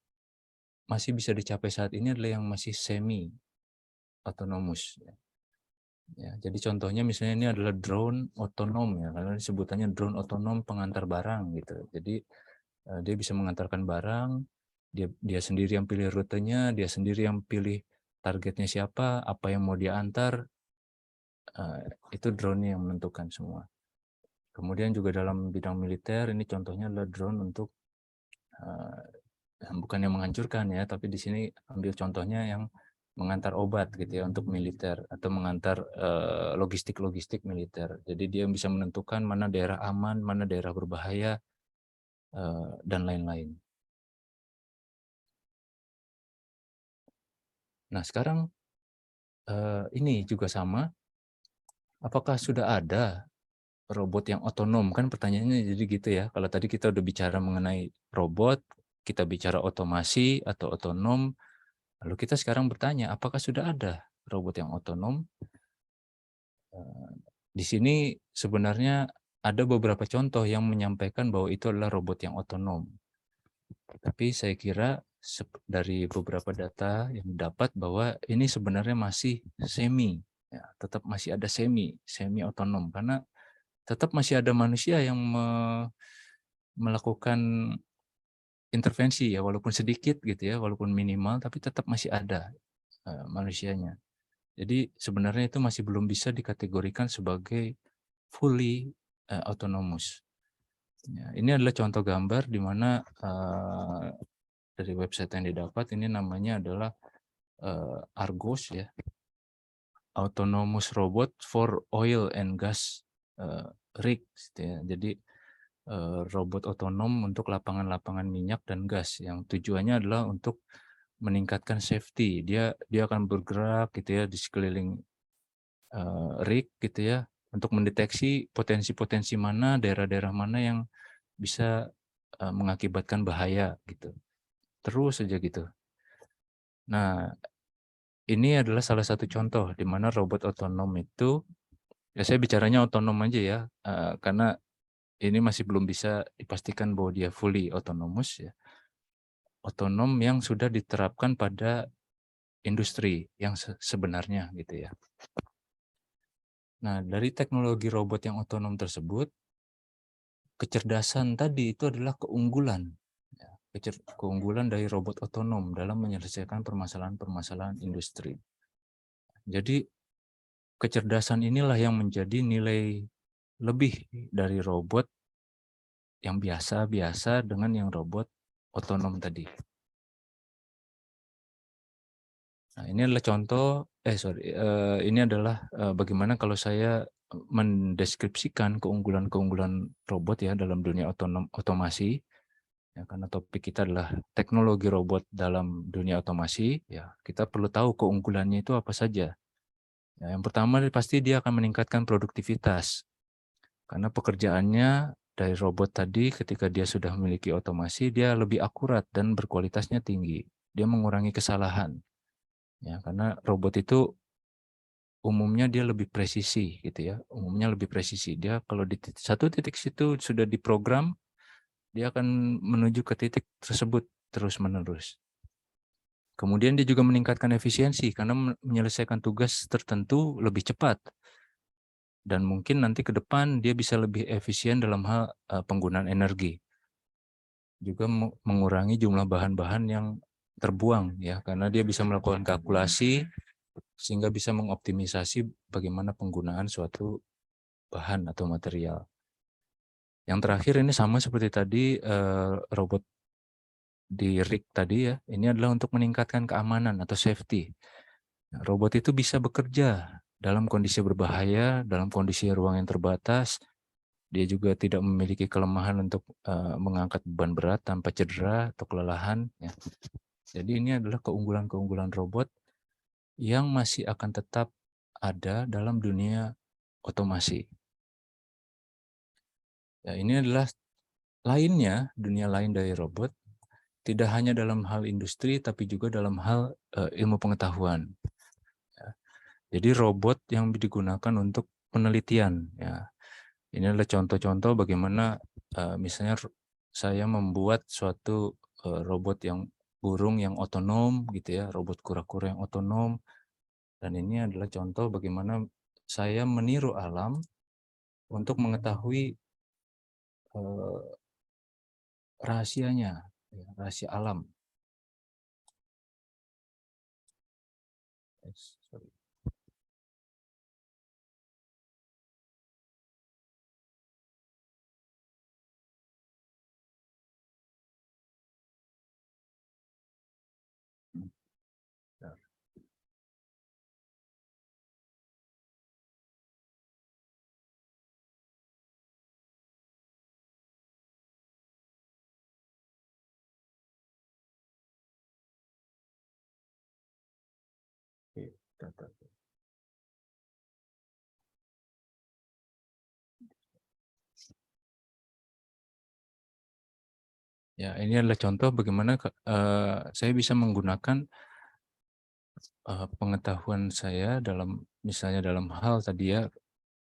masih bisa dicapai saat ini adalah yang masih semi autonomous. Ya, jadi contohnya misalnya ini adalah drone otonom ya, karena sebutannya drone otonom pengantar barang gitu. Jadi dia bisa mengantarkan barang, dia sendiri yang pilih rutenya, dia sendiri yang pilih targetnya siapa, apa yang mau dia antar, itu drone yang menentukan semua. Kemudian juga dalam bidang militer ini contohnya adalah drone untuk bukan yang menghancurkan ya, tapi di sini ambil contohnya yang mengantar obat gitu ya untuk militer atau mengantar logistik-logistik militer. Jadi dia bisa menentukan mana daerah aman, mana daerah berbahaya dan lain-lain. Nah, sekarang ini juga sama. Apakah sudah ada robot yang otonom? Kan pertanyaannya jadi gitu ya. Kalau tadi kita udah bicara mengenai robot, kita bicara otomasi atau otonom, lalu kita sekarang bertanya, apakah sudah ada robot yang otonom? Di sini sebenarnya ada beberapa contoh yang menyampaikan bahwa itu adalah robot yang otonom. Tapi saya kira dari beberapa data yang dapat bahwa ini sebenarnya masih semi, ya, tetap masih ada semi otonom karena tetap masih ada manusia yang melakukan intervensi ya walaupun sedikit gitu ya, walaupun minimal tapi tetap masih ada manusianya. Jadi sebenarnya itu masih belum bisa dikategorikan sebagai fully autonomous. Ya, ini adalah contoh gambar di mana dari website yang didapat ini namanya adalah Argos ya, Autonomous Robot for Oil and Gas Rigs. Ya. Jadi robot otonom untuk lapangan-lapangan minyak dan gas yang tujuannya adalah untuk meningkatkan safety. Dia akan bergerak gitu ya di sekeliling rig gitu ya, untuk mendeteksi potensi-potensi mana, daerah-daerah mana yang bisa mengakibatkan bahaya gitu. Terus saja gitu. Nah, ini adalah salah satu contoh di mana robot otonom itu, ya saya bicaranya otonom aja ya, karena ini masih belum bisa dipastikan bahwa dia fully autonomous ya. Otonom yang sudah diterapkan pada industri yang sebenarnya gitu ya. Nah, dari teknologi robot yang otonom tersebut, kecerdasan tadi itu adalah keunggulan. Ya, keunggulan dari robot otonom dalam menyelesaikan permasalahan-permasalahan industri. Jadi, kecerdasan inilah yang menjadi nilai lebih dari robot yang biasa-biasa dengan yang robot otonom tadi. Nah, ini adalah contoh, ini adalah bagaimana kalau saya mendeskripsikan keunggulan-keunggulan robot ya dalam dunia otomasi. Ya, karena topik kita adalah teknologi robot dalam dunia otomasi, ya kita perlu tahu keunggulannya itu apa saja. Ya, yang pertama pasti dia akan meningkatkan produktivitas, karena pekerjaannya dari robot tadi ketika dia sudah memiliki otomasi, dia lebih akurat dan berkualitasnya tinggi. Dia mengurangi kesalahan. Ya, karena robot itu umumnya dia lebih presisi gitu ya. Umumnya lebih presisi. Dia kalau di satu titik situ sudah diprogram, dia akan menuju ke titik tersebut terus-menerus. Kemudian dia juga meningkatkan efisiensi karena menyelesaikan tugas tertentu lebih cepat. Dan mungkin nanti ke depan dia bisa lebih efisien dalam hal penggunaan energi. Juga mengurangi jumlah bahan-bahan yang terbuang ya, karena dia bisa melakukan kalkulasi sehingga bisa mengoptimisasi bagaimana penggunaan suatu bahan atau material. Yang terakhir ini sama seperti tadi robot di rig tadi ya, ini adalah untuk meningkatkan keamanan atau safety. Nah, robot itu bisa bekerja dalam kondisi berbahaya, dalam kondisi ruang yang terbatas. Dia juga tidak memiliki kelemahan untuk mengangkat beban berat tanpa cedera atau kelelahan. Ya. Jadi ini adalah keunggulan-keunggulan robot yang masih akan tetap ada dalam dunia otomasi. Ya, ini adalah dunia lain dari robot, tidak hanya dalam hal industri, tapi juga dalam hal ilmu pengetahuan. Ya. Jadi robot yang digunakan untuk penelitian. Ya. Ini adalah contoh-contoh bagaimana misalnya saya membuat suatu robot yang burung yang otonom, gitu ya, robot kura-kura yang otonom. Dan ini adalah contoh bagaimana saya meniru alam untuk mengetahui rahasianya, ya, rahasia alam. Sorry. Ya. Oke, ya, ini adalah contoh bagaimana saya bisa menggunakan pengetahuan saya dalam misalnya dalam hal tadi ya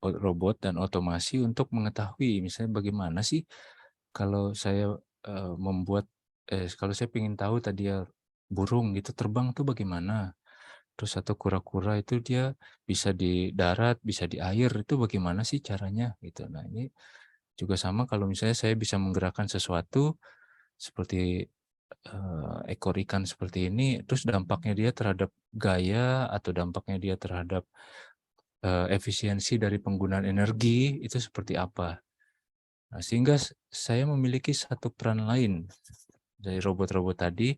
robot dan otomasi untuk mengetahui misalnya bagaimana sih kalau saya membuat kalau saya ingin tahu tadi ya burung gitu terbang tuh bagaimana, terus satu kura-kura itu dia bisa di darat bisa di air itu bagaimana sih caranya gitu. Nah ini juga sama kalau misalnya saya bisa menggerakkan sesuatu seperti ekor ikan seperti ini, terus dampaknya dia terhadap gaya atau dampaknya dia terhadap efisiensi dari penggunaan energi itu seperti apa. Nah, sehingga saya memiliki satu peran lain dari robot-robot tadi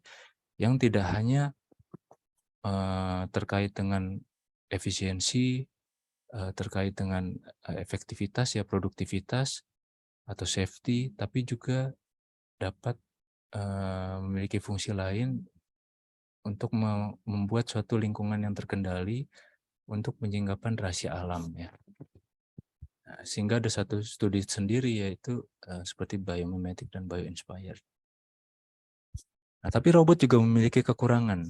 yang tidak hanya terkait dengan efisiensi, terkait dengan efektivitas ya produktivitas atau safety, tapi juga dapat memiliki fungsi lain untuk membuat suatu lingkungan yang terkendali untuk penyinggapan rahasia alam ya. Nah, sehingga ada satu studi sendiri yaitu seperti biomimetic dan bioinspired. Nah, tapi robot juga memiliki kekurangan.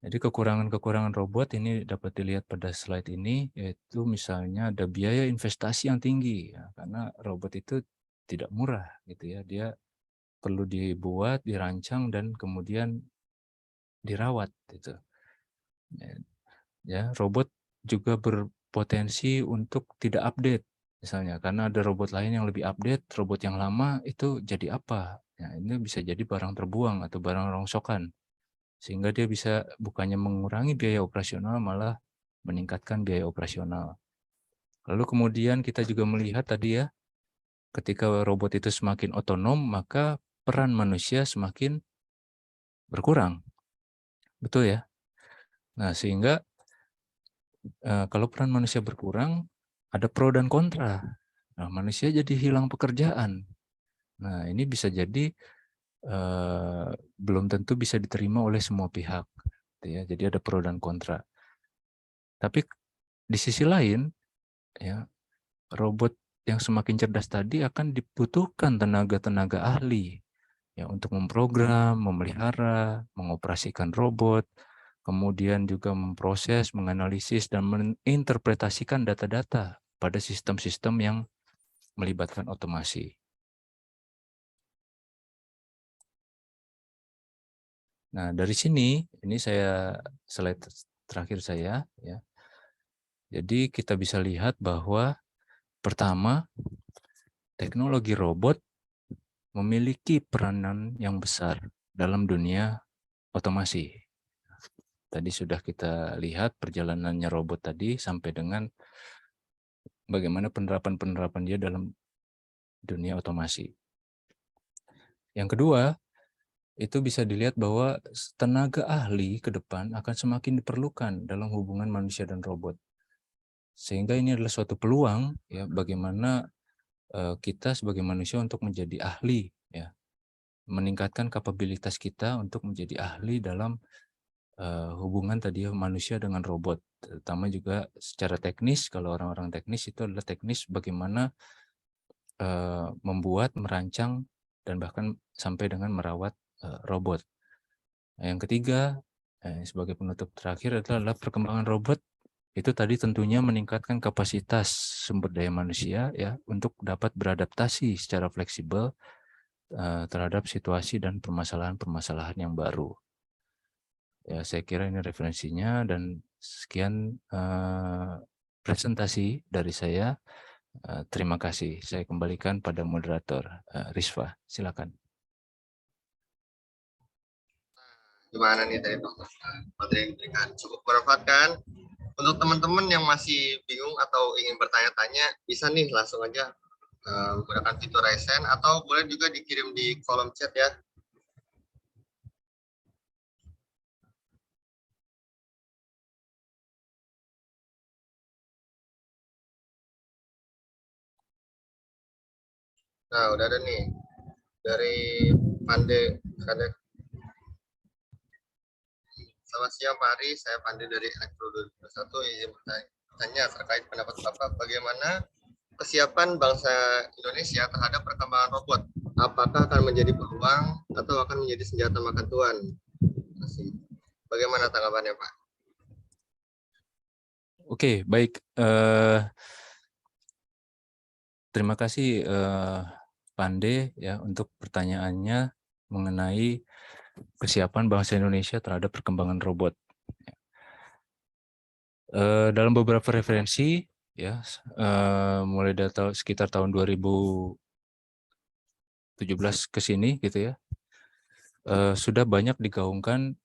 Jadi kekurangan-kekurangan robot ini dapat dilihat pada slide ini, yaitu misalnya ada biaya investasi yang tinggi, ya, karena robot itu tidak murah, gitu ya. Dia perlu dibuat, dirancang, dan kemudian dirawat, gitu. Ya, robot juga berpotensi untuk tidak update, misalnya, karena ada robot lain yang lebih update, robot yang lama itu jadi apa? Ya, ini bisa jadi barang terbuang atau barang rongsokan. Sehingga dia bisa bukannya mengurangi biaya operasional, malah meningkatkan biaya operasional. Lalu kemudian kita juga melihat tadi ya, ketika robot itu semakin otonom, maka peran manusia semakin berkurang. Betul ya? Nah, sehingga kalau peran manusia berkurang, ada pro dan kontra. Nah, manusia jadi hilang pekerjaan. Nah, ini bisa jadi belum tentu bisa diterima oleh semua pihak. Ya, jadi ada pro dan kontra. Tapi di sisi lain, ya, robot yang semakin cerdas tadi akan dibutuhkan tenaga-tenaga ahli ya untuk memprogram, memelihara, mengoperasikan robot, kemudian juga memproses, menganalisis dan menginterpretasikan data-data pada sistem-sistem yang melibatkan otomasi. Nah, dari sini ini saya slide terakhir saya ya. Jadi kita bisa lihat bahwa pertama, teknologi robot memiliki peranan yang besar dalam dunia otomasi. Tadi sudah kita lihat perjalanannya robot tadi sampai dengan bagaimana penerapan-penerapan dia dalam dunia otomasi. Yang kedua, itu bisa dilihat bahwa tenaga ahli ke depan akan semakin diperlukan dalam hubungan manusia dan robot. Sehingga ini adalah suatu peluang ya bagaimana kita sebagai manusia untuk menjadi ahli ya, meningkatkan kapabilitas kita untuk menjadi ahli dalam hubungan tadi ya manusia dengan robot, terutama juga secara teknis. Kalau orang-orang teknis itu adalah teknis bagaimana membuat, merancang, dan bahkan sampai dengan merawat robot. Nah, yang ketiga, sebagai penutup terakhir adalah perkembangan robot itu tadi tentunya meningkatkan kapasitas sumber daya manusia ya untuk dapat beradaptasi secara fleksibel terhadap situasi dan permasalahan-permasalahan yang baru. Ya, saya kira ini referensinya dan sekian presentasi dari saya. Terima kasih. Saya kembalikan pada moderator Rizva. Silakan. Gimana nih tadi materi yang diberikan? Cukup bermanfaat kan? Untuk teman-teman yang masih bingung atau ingin bertanya-tanya, bisa nih langsung aja menggunakan fitur Raise Hand atau boleh juga dikirim di kolom chat ya. Nah, udah ada nih dari Pande. Selamat siang Pak Ari, saya Pande dari Elektro 2021. Izin bertanya terkait pendapat Bapak bagaimana kesiapan bangsa Indonesia terhadap perkembangan robot. Apakah akan menjadi peluang atau akan menjadi senjata makan tuan? Bagaimana tanggapannya Pak? Oke, baik. Terima kasih Pande ya untuk pertanyaannya mengenai kesiapan bangsa Indonesia terhadap perkembangan robot. Dalam beberapa referensi ya mulai dari sekitar tahun 2017 ke sini gitu ya sudah banyak digaungkan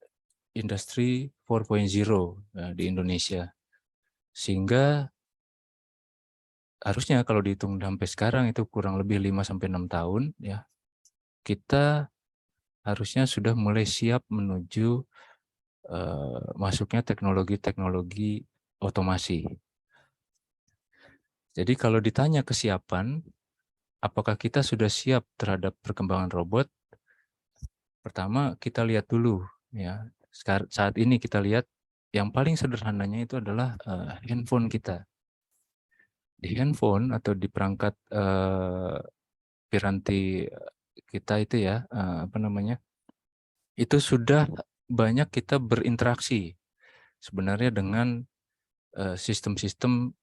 industri 4.0 di Indonesia, sehingga harusnya kalau dihitung sampai sekarang itu kurang lebih 5-6 tahun ya, kita harusnya sudah mulai siap menuju masuknya teknologi-teknologi otomasi. Jadi kalau ditanya kesiapan, apakah kita sudah siap terhadap perkembangan robot? Pertama kita lihat dulu ya. Saat ini kita lihat yang paling sederhananya itu adalah handphone kita. Di handphone atau di perangkat piranti kita itu ya, apa namanya, itu sudah banyak kita berinteraksi sebenarnya dengan sistem-sistem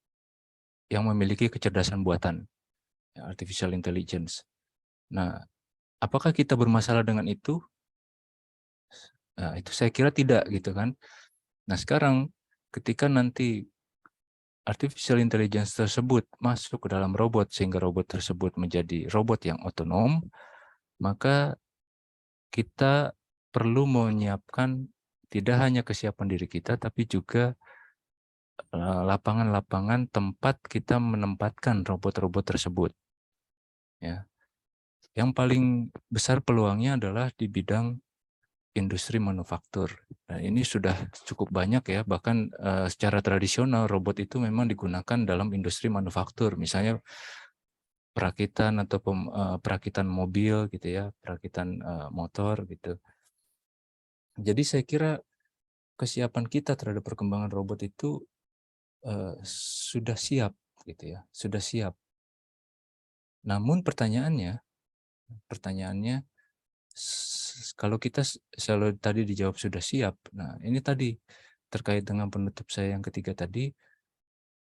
yang memiliki kecerdasan buatan, ya, artificial intelligence. Nah, apakah kita bermasalah dengan itu? Nah, itu saya kira tidak gitu kan. Nah, sekarang ketika nanti artificial intelligence tersebut masuk ke dalam robot sehingga robot tersebut menjadi robot yang otonom, maka kita perlu menyiapkan tidak hanya kesiapan diri kita, tapi juga lapangan-lapangan tempat kita menempatkan robot-robot tersebut. Ya, yang paling besar peluangnya adalah di bidang industri manufaktur. Nah, ini sudah cukup banyak ya, bahkan secara tradisional robot itu memang digunakan dalam industri manufaktur, misalnya perakitan atau perakitan mobil gitu ya, perakitan motor gitu. Jadi saya kira kesiapan kita terhadap perkembangan robot itu sudah siap gitu ya, sudah siap. Namun pertanyaannya kalau kita selalu tadi dijawab sudah siap. Nah, ini tadi terkait dengan penutup saya yang ketiga tadi,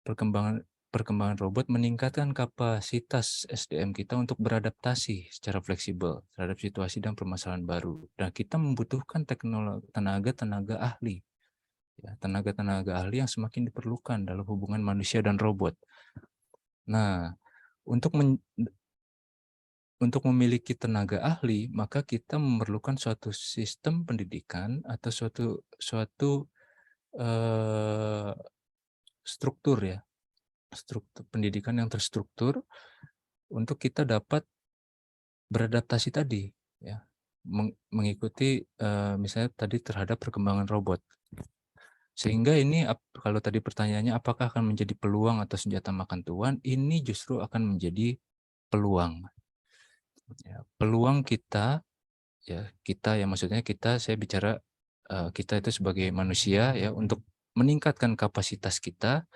perkembangan perkembangan robot meningkatkan kapasitas SDM kita untuk beradaptasi secara fleksibel terhadap situasi dan permasalahan baru. Dan kita membutuhkan tenaga-tenaga ahli, ya, tenaga-tenaga ahli yang semakin diperlukan dalam hubungan manusia dan robot. Nah, untuk untuk memiliki tenaga ahli, maka kita memerlukan suatu sistem pendidikan atau suatu eh, struktur ya, struktur pendidikan yang terstruktur untuk kita dapat beradaptasi tadi, ya, mengikuti misalnya tadi terhadap perkembangan robot. Sehingga ini kalau tadi pertanyaannya apakah akan menjadi peluang atau senjata makan tuan, ini justru akan menjadi peluang. Ya, peluang kita, ya kita ya maksudnya kita, saya bicara kita itu sebagai manusia ya, untuk meningkatkan kapasitas kita,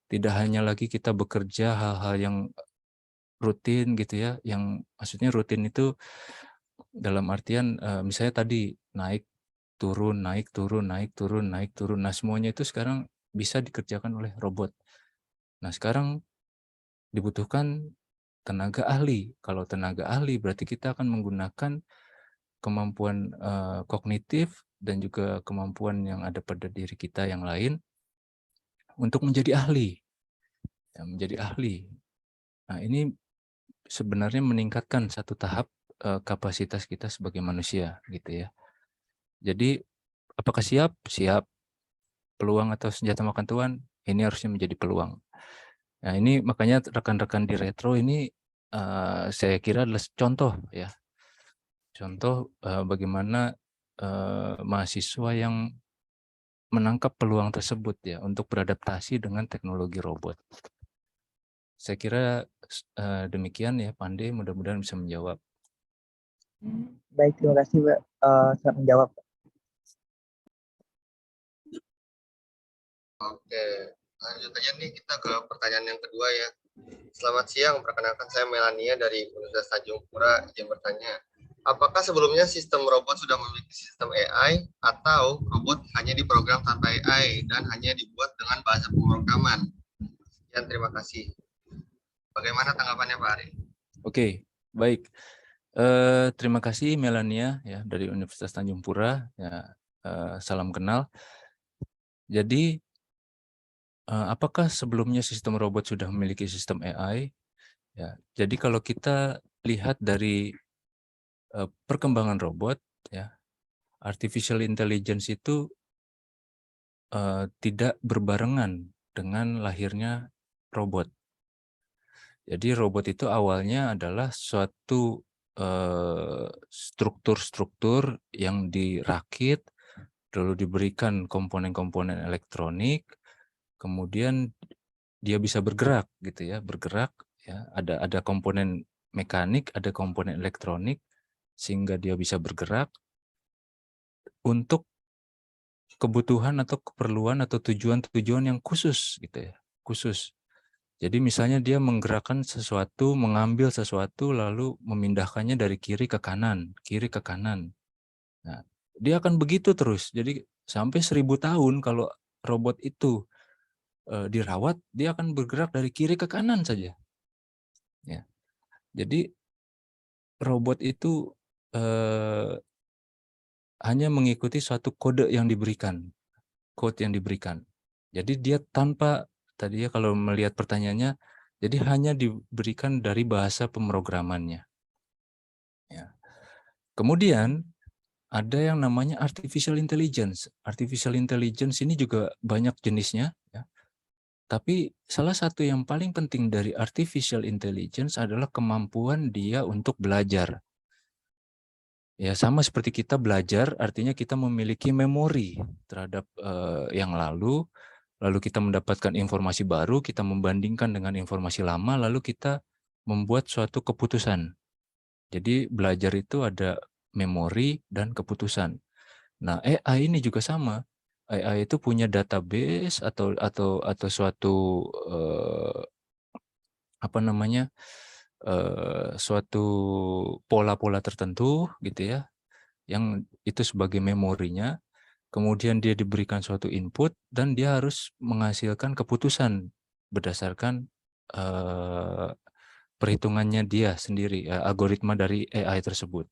tidak hanya lagi kita bekerja hal-hal yang rutin gitu ya, yang maksudnya rutin itu dalam artian misalnya tadi naik turun naik turun naik turun naik turun, nah semuanya itu sekarang bisa dikerjakan oleh robot. Nah sekarang dibutuhkan tenaga ahli. Kalau tenaga ahli berarti kita akan menggunakan kemampuan kognitif dan juga kemampuan yang ada pada diri kita yang lain untuk menjadi ahli, ya, menjadi ahli. Nah, ini sebenarnya meningkatkan satu tahap kapasitas kita sebagai manusia, gitu ya. Jadi, apakah siap? Siap. Peluang atau senjata makan tuan? Ini harusnya menjadi peluang. Nah, ini makanya rekan-rekan di Retro ini saya kira adalah contoh ya. Contoh bagaimana mahasiswa yang menangkap peluang tersebut ya untuk beradaptasi dengan teknologi robot. Saya kira demikian ya, Pandey, mudah-mudahan bisa menjawab. Baik, terima kasih Mbak. Saya menjawab. Oke, lanjut aja nih kita ke pertanyaan yang kedua ya. Selamat siang, perkenalkan saya Melania dari Universitas Tanjung Pura. Izin bertanya, apakah sebelumnya sistem robot sudah memiliki sistem AI atau robot hanya diprogram tanpa AI dan hanya dibuat dengan bahasa pemrograman? Sekian, terima kasih. Bagaimana tanggapannya Pak Ari? Oke, baik. Terima kasih Melania ya dari Universitas Tanjung Pura. Ya, salam kenal. Jadi, apakah sebelumnya sistem robot sudah memiliki sistem AI? Ya, jadi kalau kita lihat dari perkembangan robot, ya, artificial intelligence itu tidak berbarengan dengan lahirnya robot. Jadi robot itu awalnya adalah suatu struktur-struktur yang dirakit, lalu diberikan komponen-komponen elektronik, kemudian dia bisa bergerak gitu ya, bergerak ya, ada komponen mekanik, ada komponen elektronik sehingga dia bisa bergerak untuk kebutuhan atau keperluan atau tujuan-tujuan yang khusus gitu ya, khusus. Jadi misalnya dia menggerakkan sesuatu, mengambil sesuatu lalu memindahkannya dari kiri ke kanan, kiri ke kanan. Nah, dia akan begitu terus. Jadi sampai 1000 tahun kalau robot itu dirawat, dia akan bergerak dari kiri ke kanan saja. Ya. Jadi robot itu hanya mengikuti suatu kode yang diberikan, code yang diberikan. Jadi dia tanpa, tadi ya kalau melihat pertanyaannya, jadi hanya diberikan dari bahasa pemrogramannya. Ya. Kemudian ada yang namanya artificial intelligence. Artificial intelligence ini juga banyak jenisnya. Ya. Tapi salah satu yang paling penting dari artificial intelligence adalah kemampuan dia untuk belajar. Ya, sama seperti kita belajar, artinya kita memiliki memori terhadap yang lalu kita mendapatkan informasi baru, kita membandingkan dengan informasi lama, lalu kita membuat suatu keputusan. Jadi belajar itu ada memori dan keputusan. Nah, AI ini juga sama. AI itu punya database atau suatu apa namanya? Suatu pola-pola tertentu gitu ya, yang itu sebagai memorinya. Kemudian dia diberikan suatu input dan dia harus menghasilkan keputusan berdasarkan perhitungannya dia sendiri, algoritma dari AI tersebut.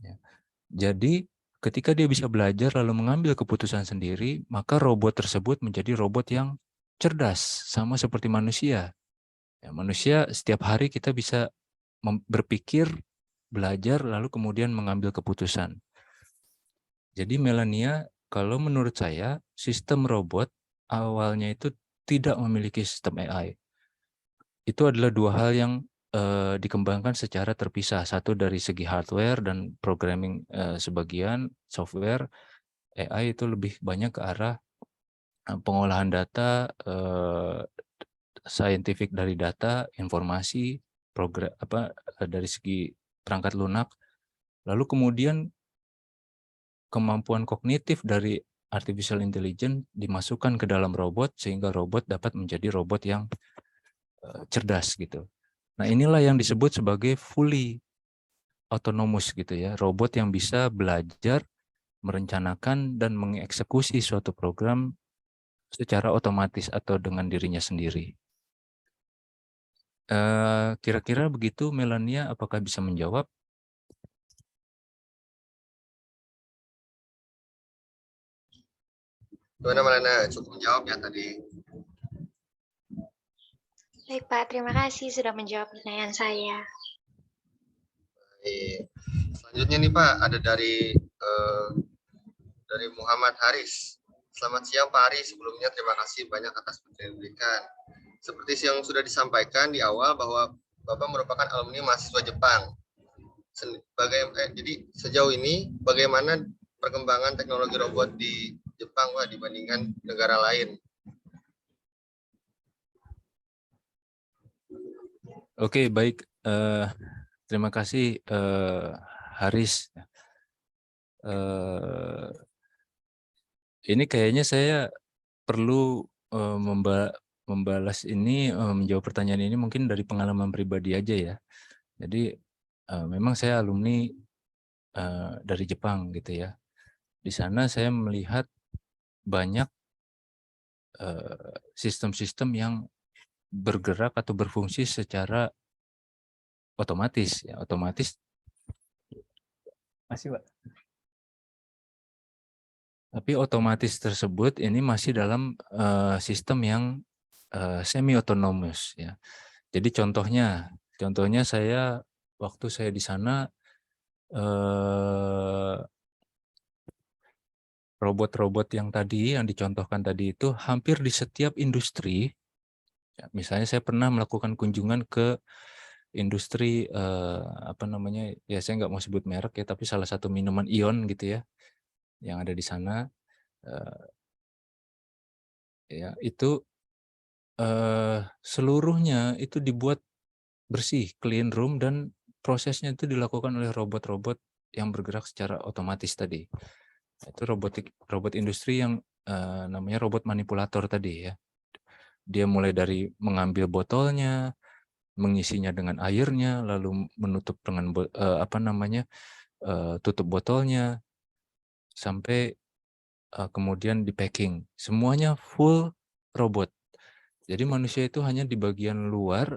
Ya. Jadi ketika dia bisa belajar lalu mengambil keputusan sendiri, maka robot tersebut menjadi robot yang cerdas, sama seperti manusia. Ya, manusia setiap hari kita bisa berpikir, belajar, lalu kemudian mengambil keputusan. Jadi Melania, kalau menurut saya, sistem robot awalnya itu tidak memiliki sistem AI. Itu adalah dua hal yang dikembangkan secara terpisah. Satu dari segi hardware dan programming sebagian, software. AI itu lebih banyak ke arah pengolahan data, scientific dari data, informasi, dari segi perangkat lunak. Lalu kemudian kemampuan kognitif dari artificial intelligence dimasukkan ke dalam robot sehingga robot dapat menjadi robot yang cerdas gitu. Nah, inilah yang disebut sebagai fully autonomous gitu ya, robot yang bisa belajar, merencanakan dan mengeksekusi suatu program secara otomatis atau dengan dirinya sendiri. Kira-kira begitu Melania, apakah bisa menjawab? Gimana Malena, cukup menjawab ya tadi? Baik Pak, terima kasih sudah menjawab pertanyaan saya. Selanjutnya nih Pak, ada dari Muhammad Haris. Selamat siang Pak Haris, sebelumnya terima kasih banyak atas pendidikan. Seperti yang sudah disampaikan di awal bahwa Bapak merupakan alumni mahasiswa Jepang. Jadi sejauh ini bagaimana perkembangan teknologi robot di Jepang Pak dibandingkan negara lain? Oke, baik. Terima kasih Haris. Ini kayaknya saya perlu membalas ini, menjawab pertanyaan ini mungkin dari pengalaman pribadi aja ya. Jadi memang saya alumni dari Jepang gitu ya. Di sana saya melihat banyak sistem-sistem yang bergerak atau berfungsi secara otomatis ya, otomatis. Masih Pak. Tapi otomatis tersebut ini masih dalam sistem yang semi otonomous ya. Jadi contohnya saya waktu saya di sana robot-robot yang dicontohkan tadi itu hampir di setiap industri. Ya, misalnya saya pernah melakukan kunjungan ke industri apa namanya, ya saya nggak mau sebut merek ya, tapi salah satu minuman ion gitu ya yang ada di sana. Ya itu seluruhnya itu dibuat bersih, clean room, dan prosesnya itu dilakukan oleh robot-robot yang bergerak secara otomatis tadi. Itu robot industri yang namanya robot manipulator tadi ya. Dia mulai dari mengambil botolnya, mengisinya dengan airnya, lalu menutup dengan tutup botolnya, sampai kemudian di packing. Semuanya full robot. Jadi manusia itu hanya di bagian luar,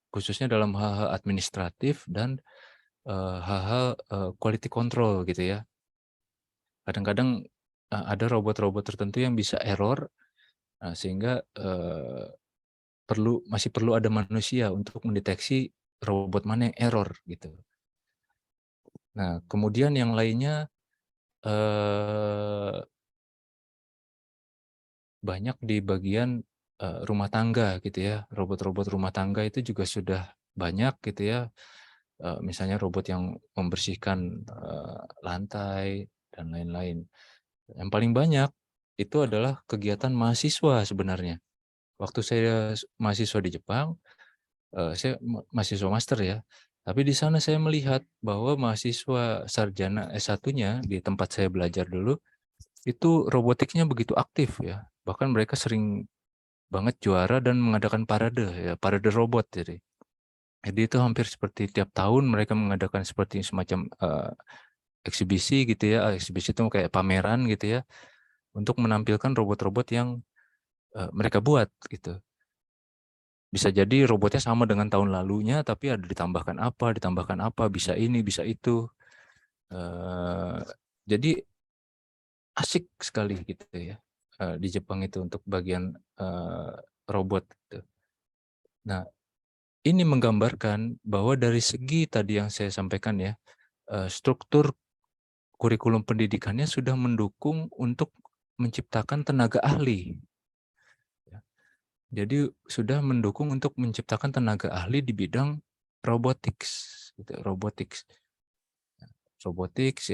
khususnya dalam hal-hal administratif dan hal-hal quality control gitu ya. Kadang-kadang ada robot-robot tertentu yang bisa error, sehingga masih perlu ada manusia untuk mendeteksi robot mana yang error gitu. Nah, kemudian yang lainnya banyak di bagian rumah tangga gitu ya. Robot-robot rumah tangga itu juga sudah banyak gitu ya. Misalnya robot yang membersihkan lantai dan lain-lain. Yang paling banyak itu adalah kegiatan mahasiswa sebenarnya. Waktu saya mahasiswa di Jepang, saya mahasiswa master ya. Tapi di sana saya melihat bahwa mahasiswa sarjana S1-nya di tempat saya belajar dulu, itu robotiknya begitu aktif ya. Bahkan mereka sering banget juara dan mengadakan parade ya, parade robot jadi. Jadi itu hampir seperti tiap tahun mereka mengadakan seperti semacam eksibisi gitu ya. Eksibisi itu kayak pameran gitu ya, untuk menampilkan robot-robot yang mereka buat gitu. Bisa jadi robotnya sama dengan tahun lalunya, tapi ada ditambahkan apa, bisa ini, bisa itu. Jadi asik sekali gitu ya di Jepang itu untuk bagian robot. Gitu. Nah, ini menggambarkan bahwa dari segi tadi yang saya sampaikan ya, struktur kurikulum pendidikannya sudah mendukung untuk menciptakan tenaga ahli. Jadi sudah mendukung untuk menciptakan tenaga ahli di bidang robotics, gitu, robotics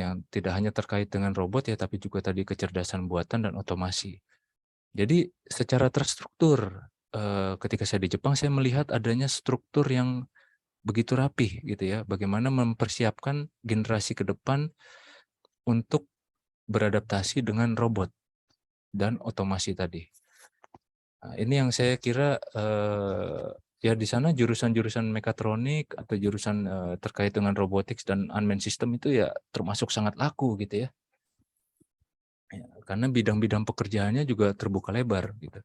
yang tidak hanya terkait dengan robot ya, tapi juga tadi kecerdasan buatan dan otomasi. Jadi secara terstruktur, ketika saya di Jepang saya melihat adanya struktur yang begitu rapih gitu ya, bagaimana mempersiapkan generasi ke depan untuk beradaptasi dengan robot dan otomasi tadi. Nah, ini yang saya kira ya di sana jurusan-jurusan mekatronik atau jurusan terkait dengan robotics dan unmanned system itu ya termasuk sangat laku gitu ya. Ya, karena bidang-bidang pekerjaannya juga terbuka lebar gitu.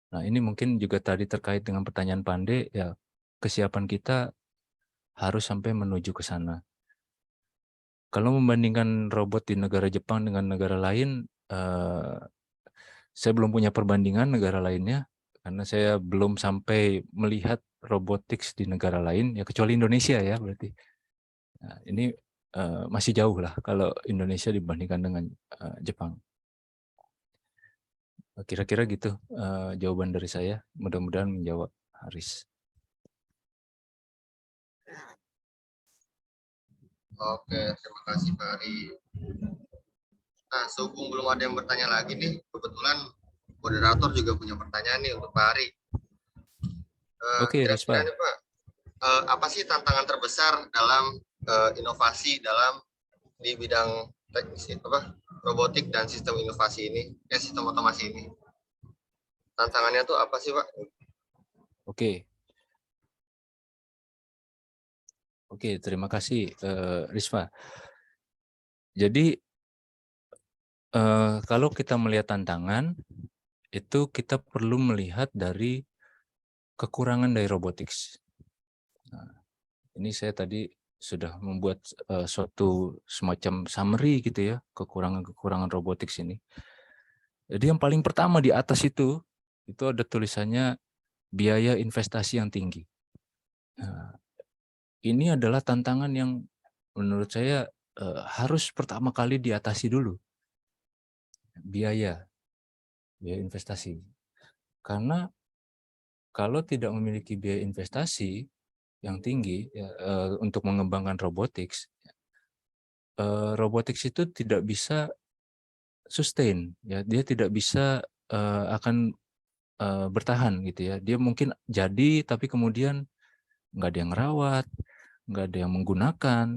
Nah, ini mungkin juga tadi terkait dengan pertanyaan Pande ya, kesiapan kita harus sampai menuju ke sana. Kalau membandingkan robot di negara Jepang dengan negara lain, saya belum punya perbandingan negara lainnya, karena saya belum sampai melihat robotics di negara lain, ya kecuali Indonesia ya berarti. Nah, ini masih jauh lah kalau Indonesia dibandingkan dengan Jepang. Kira-kira gitu jawaban dari saya. Mudah-mudahan menjawab Haris. Oke, terima kasih Pak Ari. Nah, sehubung belum ada yang bertanya lagi nih, kebetulan moderator juga punya pertanyaan nih untuk Pak Ari. Oke, Kira-kira Rispa. nih Pak, apa sih tantangan terbesar dalam inovasi dalam di bidang teknis robotik dan sistem inovasi ini, sistem otomasi ini? Tantangannya tuh apa sih Pak? Oke. Oke, terima kasih Rispa. Jadi kalau kita melihat tantangan, itu kita perlu melihat dari kekurangan dari robotics. Nah, ini saya tadi sudah membuat suatu semacam summary gitu ya, kekurangan-kekurangan robotics ini. Jadi yang paling pertama di atas itu ada tulisannya biaya investasi yang tinggi. Nah, ini adalah tantangan yang menurut saya harus pertama kali diatasi dulu. Biaya investasi. Karena kalau tidak memiliki biaya investasi yang tinggi ya, untuk mengembangkan robotics itu tidak bisa sustain ya, dia tidak bisa akan bertahan gitu ya. Dia mungkin jadi tapi kemudian nggak ada yang rawat, nggak ada yang menggunakan,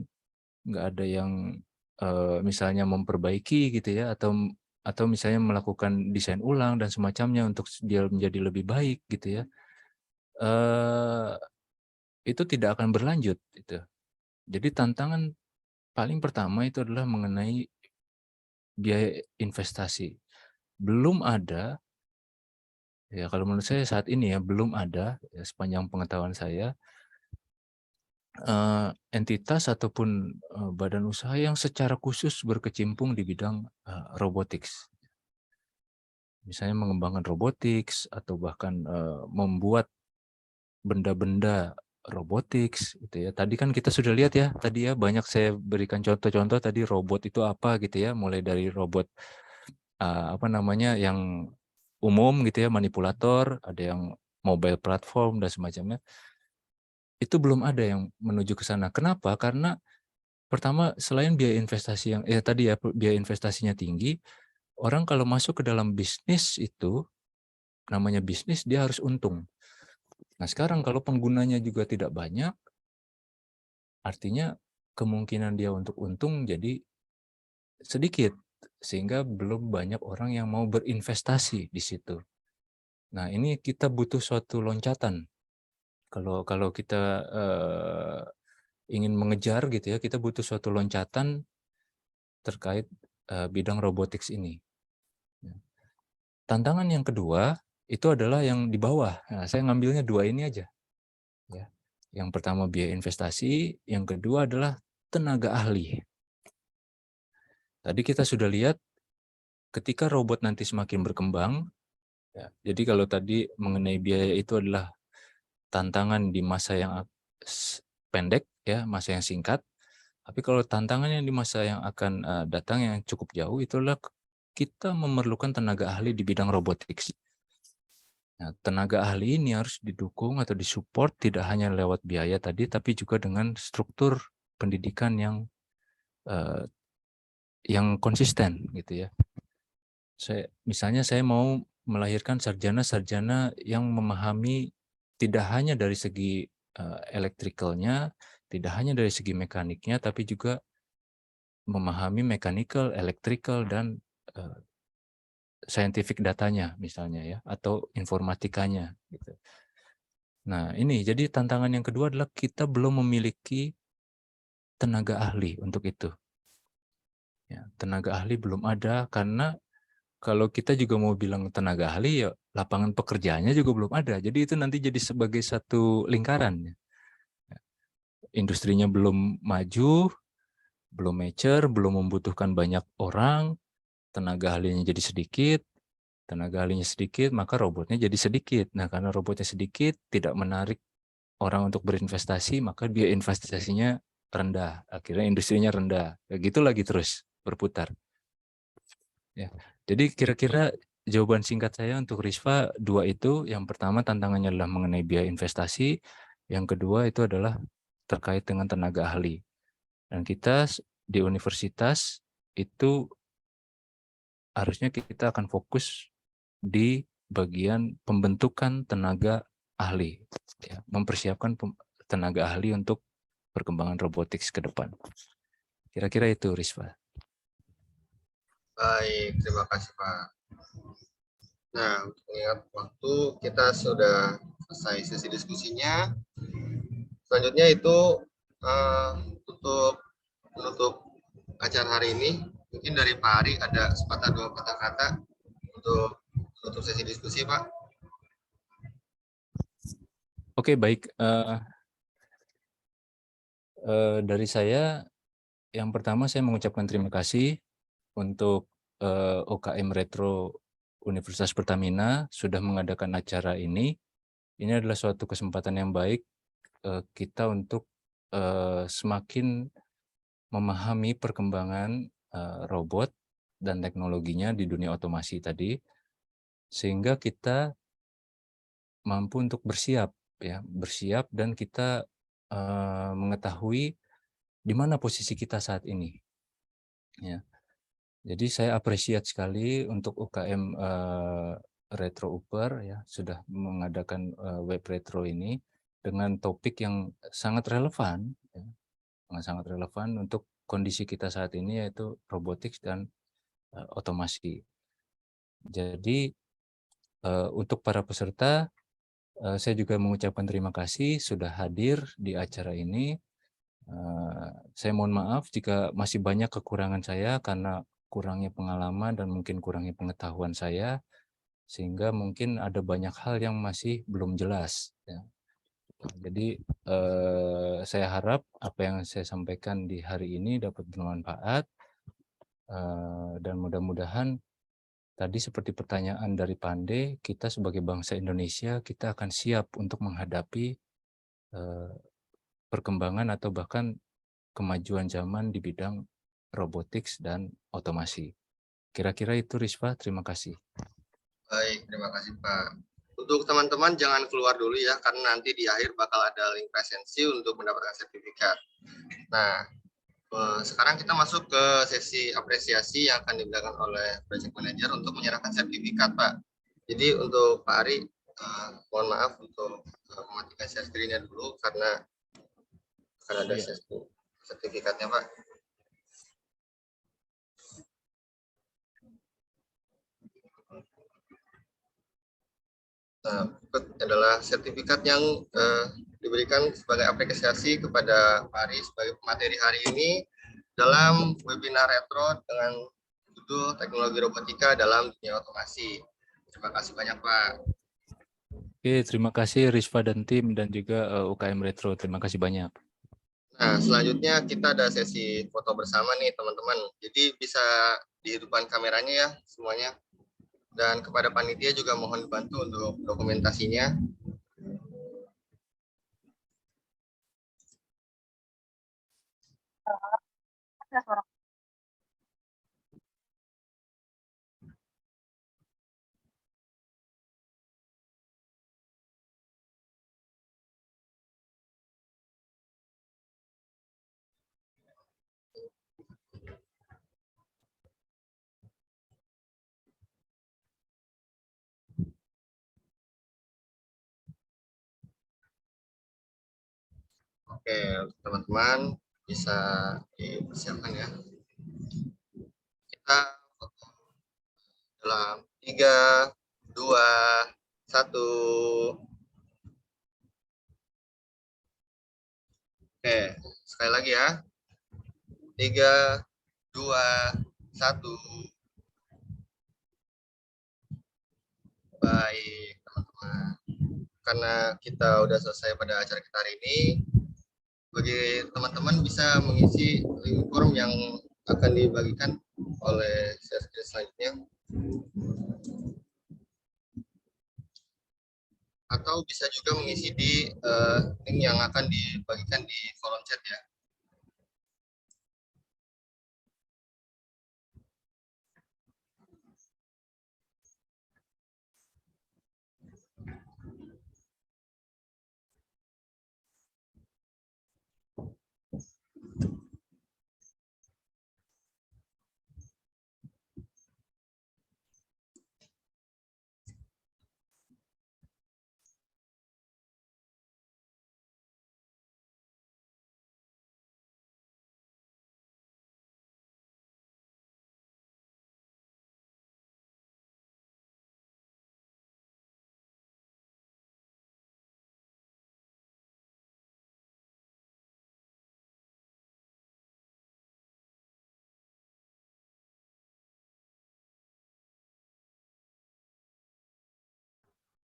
nggak ada yang misalnya memperbaiki gitu ya, atau misalnya melakukan desain ulang dan semacamnya untuk dia menjadi lebih baik gitu ya, itu tidak akan berlanjut gitu. Jadi tantangan paling pertama itu adalah mengenai biaya investasi. Belum ada, ya kalau menurut saya saat ini ya, belum ada ya, sepanjang pengetahuan saya, entitas ataupun badan usaha yang secara khusus berkecimpung di bidang robotics. Misalnya mengembangkan robotics atau bahkan membuat benda-benda robotics gitu ya. Tadi kan kita sudah lihat ya, tadi ya banyak saya berikan contoh-contoh tadi robot itu apa gitu ya, mulai dari robot apa namanya yang umum gitu ya, manipulator, ada yang mobile platform dan semacamnya. Itu belum ada yang menuju ke sana. Kenapa? Karena pertama selain biaya investasi yang tadi ya biaya investasinya tinggi, orang kalau masuk ke dalam bisnis itu namanya bisnis dia harus untung. Nah, sekarang kalau penggunanya juga tidak banyak, artinya kemungkinan dia untuk untung jadi sedikit, sehingga belum banyak orang yang mau berinvestasi di situ. Nah, ini kita butuh suatu loncatan. Kalau kita ingin mengejar gitu ya, kita butuh suatu loncatan terkait bidang robotics ini. Tantangan yang kedua itu adalah yang di bawah. Nah, saya ngambilnya dua ini aja. Ya. Yang pertama biaya investasi, yang kedua adalah tenaga ahli. Tadi kita sudah lihat ketika robot nanti semakin berkembang, ya, jadi kalau tadi mengenai biaya itu adalah tantangan di masa yang pendek, ya, masa yang singkat. Tapi kalau tantangannya di masa yang akan datang yang cukup jauh, itulah kita memerlukan tenaga ahli di bidang robotics. Nah, tenaga ahli ini harus didukung atau disupport tidak hanya lewat biaya tadi, tapi juga dengan struktur pendidikan yang konsisten gitu ya. Misalnya saya mau melahirkan sarjana-sarjana yang memahami tidak hanya dari segi elektrikalnya, tidak hanya dari segi mekaniknya, tapi juga memahami mechanical, electrical, dan scientific datanya misalnya ya, atau informatikanya gitu. Nah, ini jadi tantangan yang kedua adalah kita belum memiliki tenaga ahli untuk itu. Ya, tenaga ahli belum ada karena kalau kita juga mau bilang tenaga ahli ya lapangan pekerjaannya juga belum ada. Jadi itu nanti jadi sebagai satu lingkaran. Industrinya belum maju, belum mature, belum membutuhkan banyak orang, tenaga ahlinya jadi sedikit, maka robotnya jadi sedikit. Nah, karena robotnya sedikit, tidak menarik orang untuk berinvestasi, maka biaya investasinya rendah. Akhirnya industrinya rendah. Kayak gitu lagi terus berputar. Ya. Jadi kira-kira jawaban singkat saya untuk Risva dua itu, yang pertama tantangannya adalah mengenai biaya investasi, yang kedua itu adalah terkait dengan tenaga ahli. Dan kita di universitas itu harusnya kita akan fokus di bagian pembentukan tenaga ahli, ya, mempersiapkan tenaga ahli untuk perkembangan robotics ke depan. Kira-kira itu, Risva. Baik, terima kasih Pak. Nah, untuk mengingat waktu, kita sudah selesai sesi diskusinya. Selanjutnya itu untuk menutup acara hari ini, mungkin dari Pak Ari ada sepatah dua kata-kata untuk menutup sesi diskusi, Pak. Oke, baik. Dari saya, yang pertama saya mengucapkan terima kasih untuk UKM Retro Universitas Pertamina sudah mengadakan acara ini. Ini adalah suatu kesempatan yang baik kita untuk semakin memahami perkembangan robot dan teknologinya di dunia otomasi tadi, sehingga kita mampu untuk bersiap dan kita mengetahui di mana posisi kita saat ini. Ya. Jadi saya apresiat sekali untuk UKM Retro Uper ya sudah mengadakan web retro ini dengan topik yang sangat relevan. Ya. sangat relevan untuk kondisi kita saat ini, yaitu robotics dan otomasi. Jadi untuk para peserta, saya juga mengucapkan terima kasih sudah hadir di acara ini. Saya mohon maaf jika masih banyak kekurangan saya karena kurangnya pengalaman dan mungkin kurangnya pengetahuan saya, sehingga mungkin ada banyak hal yang masih belum jelas. Ya. Jadi saya harap apa yang saya sampaikan di hari ini dapat bermanfaat, dan mudah-mudahan tadi seperti pertanyaan dari Pande, kita sebagai bangsa Indonesia, kita akan siap untuk menghadapi perkembangan atau bahkan kemajuan zaman di bidang robotics dan otomasi. Kira-kira itu, Risva. Terima kasih. Baik, terima kasih Pak. Untuk teman-teman jangan keluar dulu ya, karena nanti di akhir bakal ada link presensi untuk mendapatkan sertifikat. Nah, sekarang kita masuk ke sesi apresiasi yang akan diberikan oleh project manager untuk menyerahkan sertifikat, Pak. Jadi untuk Pak Ari, mohon maaf untuk mematikan share screen-nya dulu karena akan ada sertifikatnya, Pak. Nah, adalah sertifikat yang diberikan sebagai apresiasi kepada Pak Ari sebagai pemateri hari ini dalam webinar retro dengan judul Teknologi Robotika dalam Dunia Otomasi. Terima kasih banyak, Pak. Oke, terima kasih Risva dan tim dan juga UKM Retro. Terima kasih banyak. Nah, selanjutnya kita ada sesi foto bersama nih, teman-teman. Jadi bisa dihidupkan kameranya ya semuanya. Dan kepada panitia juga mohon dibantu untuk dokumentasinya. Oke, untuk teman-teman bisa dipersiapkan ya. Kita foto dalam 3, 2, 1. Oke, sekali lagi ya. 3, 2, 1. Baik, teman-teman. Karena kita udah selesai pada acara kita hari ini, bagi teman-teman bisa mengisi link form yang akan dibagikan oleh sesi selanjutnya. Atau bisa juga mengisi di link yang akan dibagikan di kolom chat ya.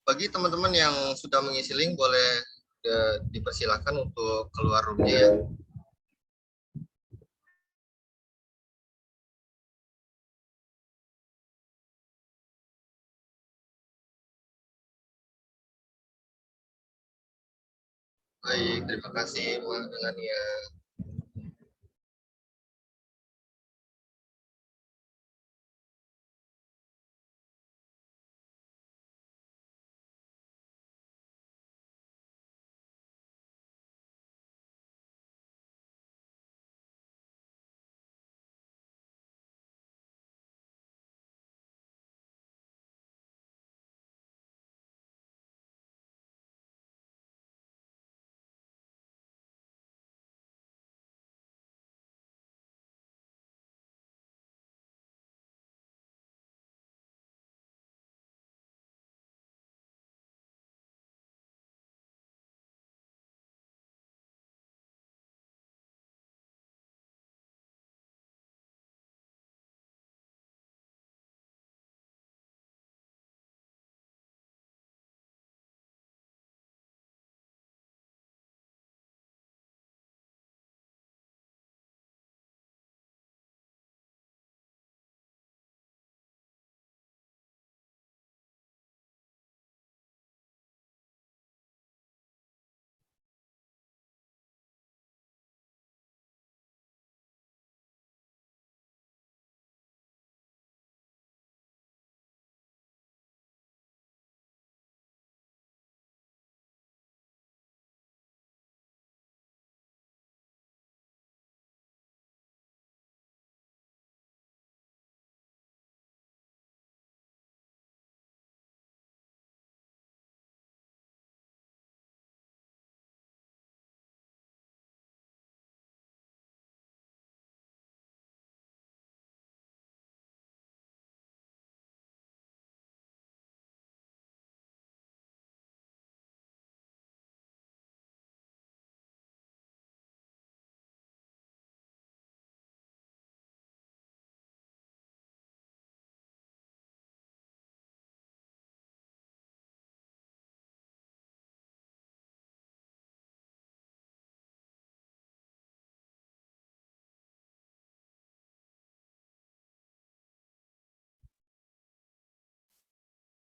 Bagi teman-teman yang sudah mengisi link, boleh dipersilakan untuk keluar roomnya ya. Baik, terima kasih Mbak Melania.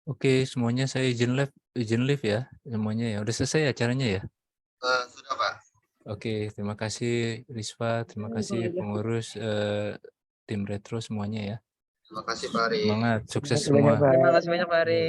Oke, semuanya saya izin live ya, semuanya ya. Udah selesai acaranya ya? Sudah Pak. Oke, terima kasih Risva, terima kasih pengurus tim Retro semuanya ya. Terima kasih Pak Ari. Semangat, sukses Terima kasih banyak, semua. Pak. Terima kasih banyak Pak Ari.